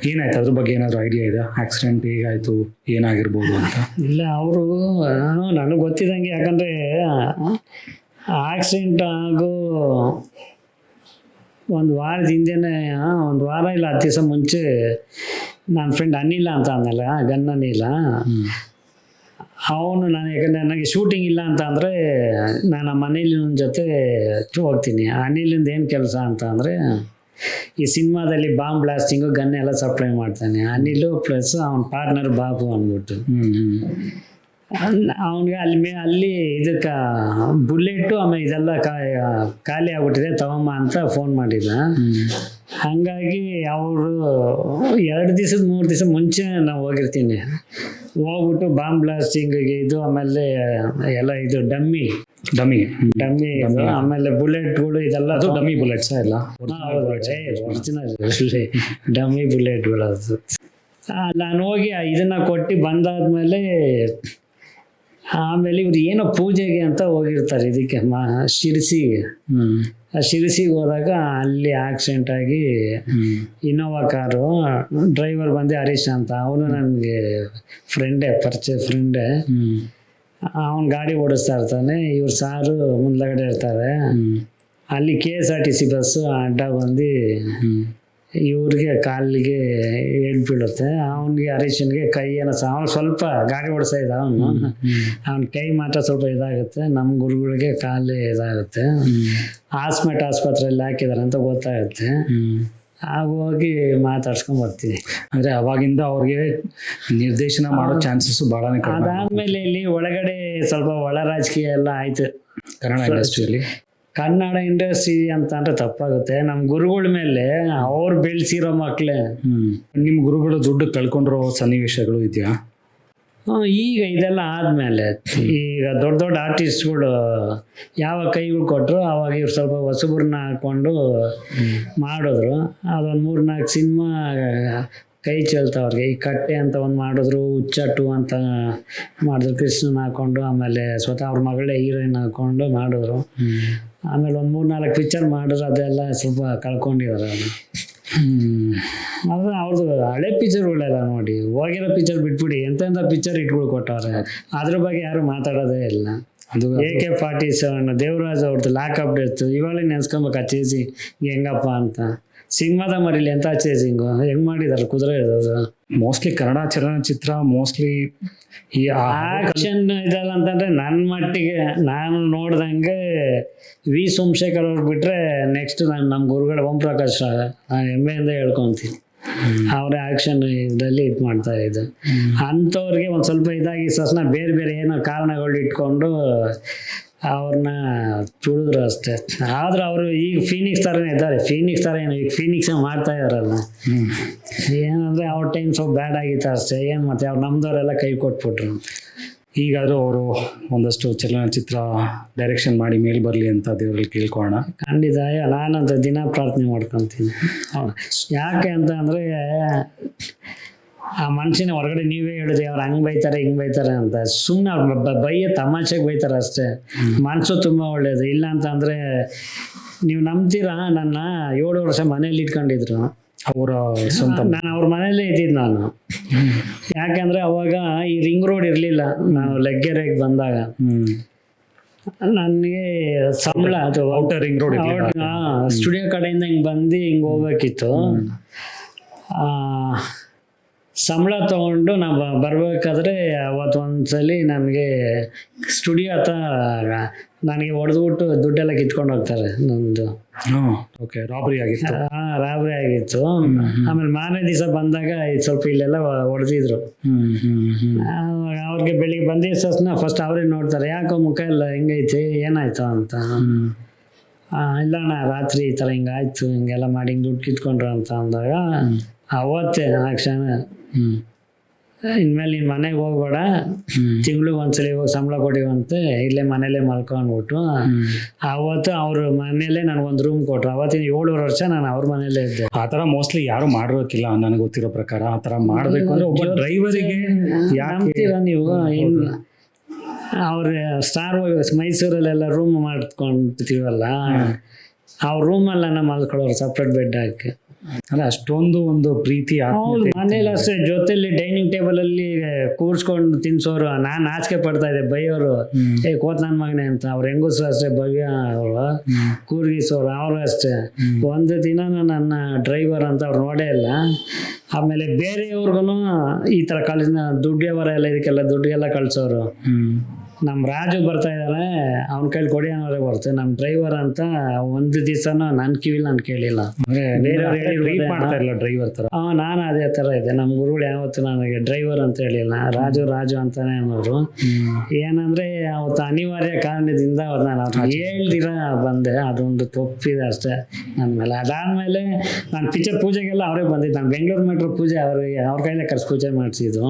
ಏನಾಯ್ತು ಅದ್ರ ಬಗ್ಗೆ ಏನಾದರೂ ಐಡಿಯಾ ಇದೆ? ಆಕ್ಸಿಡೆಂಟ್ ಹೇಗಾಯಿತು, ಏನಾಗಿರ್ಬೋದು ಅಂತ? ಇಲ್ಲ, ಅವರು ನನಗೆ ಗೊತ್ತಿದ್ದಂಗೆ, ಯಾಕಂದರೆ ಆಕ್ಸಿಡೆಂಟ್ ಆಗೋ ಒಂದು ವಾರದ ಹಿಂದೆನೇ, ಒಂದು ವಾರ ಇಲ್ಲ 10 ದಿವಸ ಮುಂಚೆ ನನ್ನ ಫ್ರೆಂಡ್ ಅನಿಲ ಅಂತ ಅಂದಲ್ಲ, ಗನ್ ಅನಿಲ, ಅವನು ಯಾಕಂದರೆ ನನಗೆ ಶೂಟಿಂಗ್ ಇಲ್ಲ ಅಂತ ಅಂದರೆ ನಾನು ಮನೇಲಿನ ಜೊತೆ ಹೋಗ್ತೀನಿ. ಅನಿಲಿಂದ ಏನು ಕೆಲಸ ಅಂತ ಅಂದರೆ ಈ ಸಿನಿಮಾದಲ್ಲಿ ಬಾಂಬ್ ಬ್ಲಾಸ್ಟಿಂಗು ಗನ್ ಎಲ್ಲ ಸಪ್ಲೈ ಮಾಡ್ತಾನೆ ಅನಿಲು, ಪ್ಲಸ್ ಅವನ ಪಾರ್ಟ್ನರ್ ಬಾಬು ಅಂದ್ಬಿಟ್ಟು. ಅವನಿಗೆ ಅಲ್ಲಿ ಇದಕ್ಕೆ ಬುಲೆಟು ಆಮೇಲೆ ಇದೆಲ್ಲ ಖಾಲಿ ಆಗ್ಬಿಟ್ಟಿದೆ ತಗೊಂಬ ಅಂತ ಫೋನ್ ಮಾಡಿದ. ಹಾಗಾಗಿ ಅವರು 2 ದಿವಸದ 3 ದಿವಸ ಮುಂಚೆ ನಾವು ಹೋಗಿರ್ತೀನಿ. ಹೋಗ್ಬಿಟ್ಟು ಬಾಂಬ್ ಬ್ಲಾಸ್ಟಿಂಗಿಗೆ ಇದು, ಆಮೇಲೆ ಎಲ್ಲ ಇದು ಡಮ್ಮಿ ಇದು, ಆಮೇಲೆ ಬುಲೆಟ್ಗಳು ಇದೆಲ್ಲ. ಅದು ಡಮ್ಮಿ ಬುಲೆಟ್ಸ್ ಎಲ್ಲ? ಒರಿಜಿನಲ್ ಡಮ್ಮಿ ಬುಲೆಟ್ಗಳು. ಅದು ನಾನು ಹೋಗಿ ಇದನ್ನ ಕೊಟ್ಟು ಬಂದಾದ್ಮೇಲೆ, ಆಮೇಲೆ ಇವ್ರು ಏನೋ ಪೂಜೆಗೆ ಅಂತ ಹೋಗಿರ್ತಾರೆ ಇದಕ್ಕೆ ಶಿರಸಿಗೆ. ಆ ಶಿರಸಿಗೆ ಹೋದಾಗ ಅಲ್ಲಿ ಆಕ್ಸಿಡೆಂಟ್ ಆಗಿ ಇನೋವಾ ಕಾರು, ಡ್ರೈವರ್ ಬಂದು ಹರೀಶ್ ಅಂತ, ಅವನು ನನಗೆ ಪರಿಚಯ ಫ್ರೆಂಡೇ. ಅವನು ಗಾಡಿ ಓಡಿಸ್ತಾ ಇರ್ತಾನೆ, ಇವ್ರು ಸಾರು ಮುಂದ್ಗಡೆ ಇರ್ತಾರೆ. ಅಲ್ಲಿ KSRTC ಬಸ್ಸು ಅಡ್ಡ ಬಂದು ಇವ್ರಿಗೆ ಕಾಲಿಗೆ ಏಟ್ ಬೀಳುತ್ತೆ. ಅವನಿಗೆ ಹರೀಶನ್ಗೆ ಕೈ ಏನೋ ಅವನು ಸ್ವಲ್ಪ ಗಾಡಿ ಓಡಿಸ್ತಾ ಇದ್ದ, ಅವನ ಕೈ ಮಾತ್ರ ಸ್ವಲ್ಪ ಇದಾಗುತ್ತೆ. ನಮ್ಮ ಗುರುಗಳಿಗೆ ಕಾಲು ಇದಾಗುತ್ತೆ. ಆಸ್ಪತ್ರೆಯಲ್ಲಿ ಹಾಕಿದಾರೆ ಅಂತ ಗೊತ್ತಾಗುತ್ತೆ. ಆಗ ಹೋಗಿ ಮಾತಾಡ್ಸ್ಕೊಂಡ್ ಬರ್ತೀವಿ. ಅಂದರೆ ಅವಾಗಿಂದ ಅವ್ರಿಗೆ ನಿರ್ದೇಶನ ಮಾಡೋ ಚಾನ್ಸಸ್ ಭಾಳನೇ ಕಡಿಮೆ. ಅದಾದ್ಮೇಲೆ ಇಲ್ಲಿ ಒಳಗಡೆ ಸ್ವಲ್ಪ ಒಳ ರಾಜಕೀಯ ಎಲ್ಲ ಆಯ್ತು ಕನ್ನಡ ಇಂಡಸ್ಟ್ರಿಯಲ್ಲಿ. ಕನ್ನಡ ಇಂಡಸ್ಟ್ರಿ ಅಂತ ಅಂದ್ರೆ ತಪ್ಪಾಗುತ್ತೆ. ನಮ್ಮ ಗುರುಗಳ ಮೇಲೆ ಅವ್ರು ಬೆಳೆಸಿರೋ ಮಕ್ಕಳೇ. ನಿಮ್ಮ ಗುರುಗಳು ದುಡ್ಡು ಕಳ್ಕೊಂಡಿರೋ ಸನ್ನಿವೇಶಗಳು ಇದೆಯಾ? ಈಗ ಇದೆಲ್ಲ ಆದಮೇಲೆ ಈಗ ದೊಡ್ಡ ಆರ್ಟಿಸ್ಟ್ಗಳು ಯಾವ ಕೈಗಳು ಕೊಟ್ಟರು ಅವಾಗ ಇವ್ರು ಸ್ವಲ್ಪ ಹೊಸಬ್ರನ್ನ ಹಾಕ್ಕೊಂಡು ಮಾಡಿದ್ರು. ಅದೊಂದು 3-4 ಸಿನಿಮಾ ಕೈ ಚೆಲ್ತವ್ರಿಗೆ. ಈ ಕಟ್ಟೆ ಅಂತ ಒಂದು ಮಾಡಿದ್ರು, ಹುಚ್ಚಟ್ಟು ಅಂತ ಮಾಡಿದ್ರು, ಕೃಷ್ಣನ ಹಾಕ್ಕೊಂಡು, ಆಮೇಲೆ ಸ್ವತಃ ಅವ್ರ ಮಗಳೇ ಹೀರೋಯಿನ್ ಹಾಕ್ಕೊಂಡು ಮಾಡಿದ್ರು. ಆಮೇಲೆ ಒಂದು 3-4 ಪಿಕ್ಚರ್ ಮಾಡಿದ್ರು, ಅದೆಲ್ಲ ಸ್ವಲ್ಪ ಕಳ್ಕೊಂಡಿದ್ದಾರೆ. ಅದು ಅವ್ರದ್ದು ಹಳೆ ಪಿಕ್ಚರ್ಗಳೆಲ್ಲ ನೋಡಿ, ಹೋಗಿರೋ ಪಿಕ್ಚರ್ ಬಿಟ್ಬಿಡಿ ಎಂತೆಂಥ ಪಿಕ್ಚರ್ ಇಟ್ಗಳು ಕೊಟ್ಟವ್ರೆ, ಅದ್ರ ಬಗ್ಗೆ ಯಾರು ಮಾತಾಡೋದೇ ಇಲ್ಲ. ಅದು AK-47 ದೇವರಾಜ್ ಅವ್ರದ್ದು ಲಾಕಪ್ ಡೆತ್ ಇವಾಗ ನೆನ್ಸ್ಕೊಬೇಕು. ಆ ಚೇಸಿಂಗ್ ಹೆಂಗಪ್ಪ ಅಂತ, ಸಿನಿಮಾದ ಮರಿಲಿ ಎಂಥ ಚೇಸಿಂಗು ಹೆಂಗ್ ಮಾಡಿದಾರೆ, ಕುದುರೆ ಇರೋದು. ಮೋಸ್ಟ್ಲಿ ಕನ್ನಡ ಚಲನಚಿತ್ರ ಮೋಸ್ಟ್ಲಿ ಈ ಆಕ್ಷನ್ ಇದಲ್ಲ ಅಂತಂದ್ರೆ ನನ್ನ ಮಟ್ಟಿಗೆ ನಾನು ನೋಡ್ದಂಗೆ ವಿ ಸೋಮಶೇಖರ್ ಅವ್ರು ಬಿಟ್ರೆ ನೆಕ್ಸ್ಟ್ ನಾನು ನಮ್ಮ ಗುರುಗಳು ಓಂ ಪ್ರಕಾಶ್ ನಾನು ಹೆಮ್ಮೆಯಿಂದ ಹೇಳ್ಕೊತೀನಿ. ಅವರೇ ಆಕ್ಷನ್ ಇದರಲ್ಲಿ ಇದು ಮಾಡ್ತಾ ಇದ್ದು. ಅಂಥವ್ರಿಗೆ ಒಂದು ಸ್ವಲ್ಪ ಇದಾಗಿ ಸಸ್ನ ಬೇರೆ ಬೇರೆ ಏನೋ ಕಾರಣಗಳು ಇಟ್ಕೊಂಡು ಅವ್ರನ್ನ ತುಳಿದ್ರು ಅಷ್ಟೇ. ಆದ್ರೆ ಅವರು ಈಗ ಫೀನಿಕ್ಸ್ ಥರನೇ ಇದ್ದಾರೆ. ಫೀನಿಕ್ಸ್ ಥರ ಏನು ಈಗ ಫೀನಿಕ್ಸೇ ಮಾಡ್ತಾ ಇದಾರಲ್ಲ. ಏನಂದರೆ ಅವ್ರ ಟೈಮ್ ಸ್ವಲ್ಪ ಬ್ಯಾಡ್ ಆಗಿತ್ತು ಅಷ್ಟೇ. ಏನು ಮಾಡ್ತೀವಿ, ಅವ್ರು ನಮ್ದವರೆಲ್ಲ ಕೈ ಕೊಟ್ಬಿಟ್ರು. ಈಗಾದರೂ ಅವರು ಒಂದಷ್ಟು ಚಲನಚಿತ್ರ ಡೈರೆಕ್ಷನ್ ಮಾಡಿ ಮೇಲೆ ಬರಲಿ ಅಂತ ದೇವರಲ್ಲಿ ಕೇಳ್ಕೊಳ್ಳೋಣ. ಖಂಡಿತ, ನಾನಂತ ದಿನ ಪ್ರಾರ್ಥನೆ ಮಾಡ್ಕೊತೀನಿ. ಯಾಕೆ ಅಂತ ಅಂದರೆ ಆ ಮನುಷ್ಯನ ಹೊರಗಡೆ ನೀವೇ ಹೇಳಿದ್ರಿ ಅವ್ರು ಹಂಗೆ ಬೈತಾರೆ ಹಿಂಗೆ ಬೈತಾರೆ ಅಂತ, ಸುಮ್ಮನೆ ಅವ್ರು ಬೈಯ ತಮಾಷೆಗೆ ಬೈತಾರೆ ಅಷ್ಟೇ. ಮನಸ್ಸು ತುಂಬ ಒಳ್ಳೇದು. ಇಲ್ಲ ಅಂತ ಅಂದರೆ ನೀವು ನಂಬ್ತೀರಾ, ನನ್ನ 7 ವರ್ಷ ಮನೇಲಿ ಇಟ್ಕೊಂಡಿದ್ರು. ಅವರ ಸ್ವಂತ ನಾನು ಅವ್ರ ಮನೇಲೇ ಇದ್ದಿದ್ದು ನಾನು. ಯಾಕಂದರೆ ಅವಾಗ ಈ ರಿಂಗ್ ರೋಡ್ ಇರಲಿಲ್ಲ, ನಾವು ಲೆಗ್ಗೆರೆಗೆ ಬಂದಾಗ ನನಗೆ ಸಂಬಳ ಅದು ಔಟರ್ ರಿಂಗ್ ರೋಡ್ ಸ್ಟುಡಿಯೋ ಕಡೆಯಿಂದ ಹಿಂಗೆ ಬಂದು ಹಿಂಗೆ ಹೋಗ್ಬೇಕಿತ್ತು. ಸಂಬಳ ತೊಗೊಂಡು ನಾವು ಬರಬೇಕಾದ್ರೆ ಅವತ್ತು ಒಂದ್ಸಲಿ ನನಗೆ ಸ್ಟುಡಿಯೋ ಹತ್ರ ನನಗೆ ಹೊಡೆದ್ಬಿಟ್ಟು ದುಡ್ಡೆಲ್ಲ ಕಿತ್ಕೊಂಡು ಹೋಗ್ತಾರೆ ನಂದು. ಓಕೆ, ರಾಬರಿ ಆಗಿತ್ತು. ರಾಬರಿ ಆಗಿತ್ತು. ಆಮೇಲೆ ಮಾರನೇ ದಿವಸ ಬಂದಾಗ ಸ್ವಲ್ಪ ಇಲ್ಲೆಲ್ಲ ಹೊಡೆದಿದ್ರು. ಅವ್ರಿಗೆ ಬೆಳಿಗ್ಗೆ ಬಂದಿದ್ದ ತಕ್ಷಣ ಫಸ್ಟ್ ಅವರೇ ನೋಡ್ತಾರೆ, ಯಾಕೋ ಮುಖ ಎಲ್ಲ ಹೆಂಗೈತಿ, ಏನಾಯ್ತು ಅಂತ. ಇಲ್ಲ ಅಣ್ಣ ರಾತ್ರಿ ಈ ಥರ ಹಿಂಗಾಯ್ತು, ಹಿಂಗೆಲ್ಲ ಮಾಡಿ ಹಿಂಗೆ ದುಡ್ಡು ಕಿತ್ಕೊಂಡ್ರು ಅಂತ ಅಂದಾಗ ಅವತ್ತೇ ಆ ಕ್ಷಣ ಇನ್ಮೇಲೆ ನೀನು ಮನೆಗೆ ಹೋಗ್ಬೇಡ, ತಿಂಗ್ಳಿಗೆ ಒಂದ್ಸಲಿ ಹೋಗಿ ಸಂಬಳ ಕೊಡಿವಂತೆ, ಇಲ್ಲೇ ಮನೇಲೇ ಮಲ್ಕೊಂಡ್ಬಿಟ್ಟು. ಅವತ್ತು ಅವ್ರ ಮನೇಲೇ ನನಗೊಂದು ರೂಮ್ ಕೊಟ್ಟರು. ಅವತ್ತಿನ 7 ವರ್ಷ ನಾನು ಅವ್ರ ಮನೇಲೇ ಇದ್ದೆ. ಆ ಥರ ಮೋಸ್ಟ್ಲಿ ಯಾರು ಮಾಡಿರೋಕ್ಕಿಲ್ಲ ನನಗೆ ಗೊತ್ತಿರೋ ಪ್ರಕಾರ. ಆ ಥರ ಮಾಡಬೇಕು ಅಂದರೆ ಒಬ್ಬ ಡ್ರೈವರಿಗೆ ನಂಬ್ತೀರಾ ನೀವು? ಇನ್ನು ಅವ್ರ ಸ್ಟಾರ್ ಮೈಸೂರಲ್ಲೆಲ್ಲ ರೂಮ್ ಮಾಡ್ಕೊಂತೀವಲ್ಲ, ಅವ್ರ ರೂಮಲ್ಲ ನಮ್ಮ ಮಲ್ಕೊಳ್ಳೋರು ಸಪ್ರೇಟ್ ಬೆಡ್ ಹಾಕಿ. ಅಲ್ಲ, ಅಷ್ಟೊಂದು ಒಂದು ಪ್ರೀತಿ. ಹೌದು, ಮನೇಲಿ ಅಷ್ಟೇ ಜೊತೆಲಿ ಡೈನಿಂಗ್ ಟೇಬಲ್ ಅಲ್ಲಿ ಕೂರ್ಸ್ಕೊಂಡು ತಿನ್ಸೋರು. ನಾನು ನಾಚಿಕೆ ಪಡ್ತಾ ಇದ್ದೆ, ಬೈಯೋರು, ಕೋತ್ ನನ್ನ ಮಗನೇ ಅಂತ. ಅವ್ರ ಹೆಂಗಸರು ಅಷ್ಟೇ, ಭವ್ಯ ಅವರು ಕೂರ್ಗಿಸೋರು, ಅವರು ಅಷ್ಟೇ. ಒಂದು ದಿನ ನನ್ನ ಡ್ರೈವರ್ ಅಂತ ಅವ್ರು ನೋಡೇ ಇಲ್ಲ. ಆಮೇಲೆ ಬೇರೆಯವ್ರಿಗೂ ಈ ಥರ ದುಡ್ಡು ವ್ಯವಹಾರ ಎಲ್ಲ ಇದಕ್ಕೆಲ್ಲ ದುಡ್ಡಿಗೆಲ್ಲ ಕಳ್ಸೋರು. ನಮ್ಮ ರಾಜು ಬರ್ತಾ ಇದ್ದಾನೆ, ಅವ್ನ ಕೈಲಿ ಕೊಡಿ ಅನ್ನೋರೇ ಬರ್ತಾರೆ. ನಮ್ಮ ಡ್ರೈವರ್ ಅಂತ ಒಂದು ದಿವಸನೂ ನನ್ನ ಕಿವಿಲಿ ನಾನು ಕೇಳಿಲ್ಲ. ಬೇರೆಯವ್ರು ಮಾಡ್ತಾ ಇಲ್ಲ ಡ್ರೈವರ್ ಥರ. ನಾನು ಅದೇ ಥರ ಇದೆ. ನಮ್ಮ ಗುರುಗಳು ಯಾವತ್ತು ನನಗೆ ಡ್ರೈವರ್ ಅಂತ ಹೇಳಿಲ್ಲ, ರಾಜು ಅಂತಾನೆ ಅನ್ನೋರು. ಏನಂದರೆ ಅವತ್ತು ಅನಿವಾರ್ಯ ಕಾರಣದಿಂದ ನಾನು ಹೇಳ್ದಿರ ಬಂದೆ, ಅದೊಂದು ತಪ್ಪಿದೆ ಅಷ್ಟೇ ನನ್ನ ಮೇಲೆ. ಅದಾದಮೇಲೆ ನಾನು ಪಿಕ್ಚರ್ ಪೂಜೆಗೆಲ್ಲ ಅವರೇ ಬಂದಿದ್ದು. ನಾನು ಬೆಂಗಳೂರು ಮೆಟ್ರೋ ಪೂಜೆ ಅವ್ರ ಕೈಲೇ ಕರ್ಸಿ ಪೂಜೆ ಮಾಡಿಸಿದ್ದು.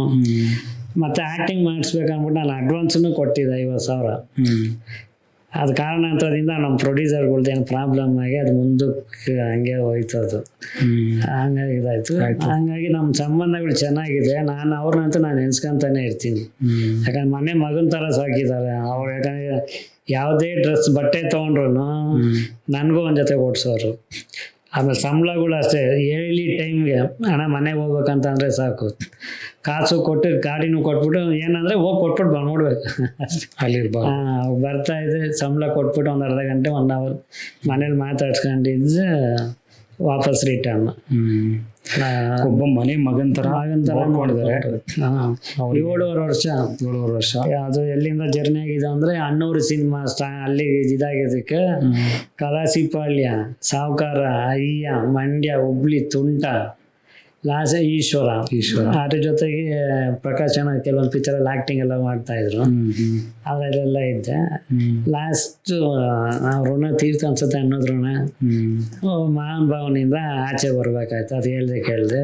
ಮತ್ತು ಆ್ಯಕ್ಟಿಂಗ್ ಮಾಡಿಸ್ಬೇಕಂದ್ಬಿಟ್ಟು ನಾನು ಅಡ್ವಾನ್ಸನ್ನು ಕೊಟ್ಟಿದ್ದೆ 50,000. ಅದು ಕಾರಣಾಂತರದಿಂದ ನಮ್ಮ ಪ್ರೊಡ್ಯೂಸರ್ಗಳ್ದು ಏನು ಪ್ರಾಬ್ಲಮ್ ಆಗಿ ಅದು ಮುಂದಕ್ಕೆ ಹಂಗೆ ಹೋಯ್ತು. ಅದು ಹಂಗಾಗಿ ಇದಾಯಿತು. ಹಂಗಾಗಿ ನಮ್ಮ ಸಂಬಂಧಗಳು ಚೆನ್ನಾಗಿದೆ. ನಾನು ಅವ್ರನ್ನಂತೂ ನಾನು ನೆನ್ಸ್ಕೊಂತಾನೆ ಇರ್ತೀನಿ. ಯಾಕಂದ್ರೆ ಮನೆ ಮಗನ ಥರ ಸಾಕಿದ್ದಾರೆ ಅವ್ರು. ಯಾಕಂದರೆ ಯಾವುದೇ ಡ್ರೆಸ್ ಬಟ್ಟೆ ತೊಗೊಂಡ್ರು ನನಗೂ ಒಂದು ಜೊತೆ ಕೊಡ್ಸೋರು. ಆಮೇಲೆ ಸಂಬಳಗಳು ಅಷ್ಟೇ, ಹೇಳಿ ಟೈಮ್ಗೆ ಹಣ ಮನೆಗೆ ಹೋಗ್ಬೇಕಂತ ಅಂದರೆ ಸಾಕು, ಕಾಸು ಕೊಟ್ಟು ಗಾಡಿನೂ ಕೊಟ್ಬಿಟ್ಟು ಏನಂದರೆ ಹೋಗಿ ಕೊಟ್ಬಿಟ್ಟು ನೋಡ್ಬೇಕು ಅಲ್ಲಿರ್ಬೋದು. ಬರ್ತಾ ಇದೆ ಸಂಬಳ ಕೊಟ್ಬಿಟ್ಟು ಒಂದು ಅರ್ಧ ಗಂಟೆ 1 ಅವರ್ ಮನೇಲಿ ಮಾತಾಡ್ಸ್ಕೊಂಡಿದ್ದು ವಾಪಸ್ ರಿಟರ್ನ್. ಒಬ್ಬ ಮನೆ ಮಗನ್ ಥರ 7 ವರ್ಷ ಅದು ಎಲ್ಲಿಂದ ಜರ್ನಿ ಆಗಿದೆ ಅಂದರೆ ಅಣ್ಣೂರು ಸಿನಿಮಾ ಅಲ್ಲಿ ಇದಾಗಿದ್ದಕ್ಕೆ ಕಲಾಸಿಪಾಳ್ಯ, ಸಾವುಕಾರ, ಅಯ್ಯ, ಮಂಡ್ಯ, ಹುಬ್ಳಿ, ತುಂಟ, ಲಾಸ್ಟ್ ಈಶ್ವರ. ಅದ್ರ ಜೊತೆಗೆ ಪ್ರಕಾಶ್ ಅಣ್ಣ ಕೆಲವೊಂದು ಪಿಕ್ಚರಲ್ಲಿ ಆ್ಯಕ್ಟಿಂಗ್ ಎಲ್ಲ ಮಾಡ್ತಾಯಿದ್ರು. ಅದರಲ್ಲೆಲ್ಲ ಇದ್ದೆ. ಲಾಸ್ಟ್ ಋಣ ತೀರ್ಥ ಅನ್ಸುತ್ತೆ ಅನ್ನೋದ್ ಋಣ ಮಹಾನ್ ಭಾವನೆಯಿಂದ ಆಚೆ ಬರ್ಬೇಕಾಯ್ತು. ಅದು ಹೇಳ್ದೆ ಕೇಳಿದೆ.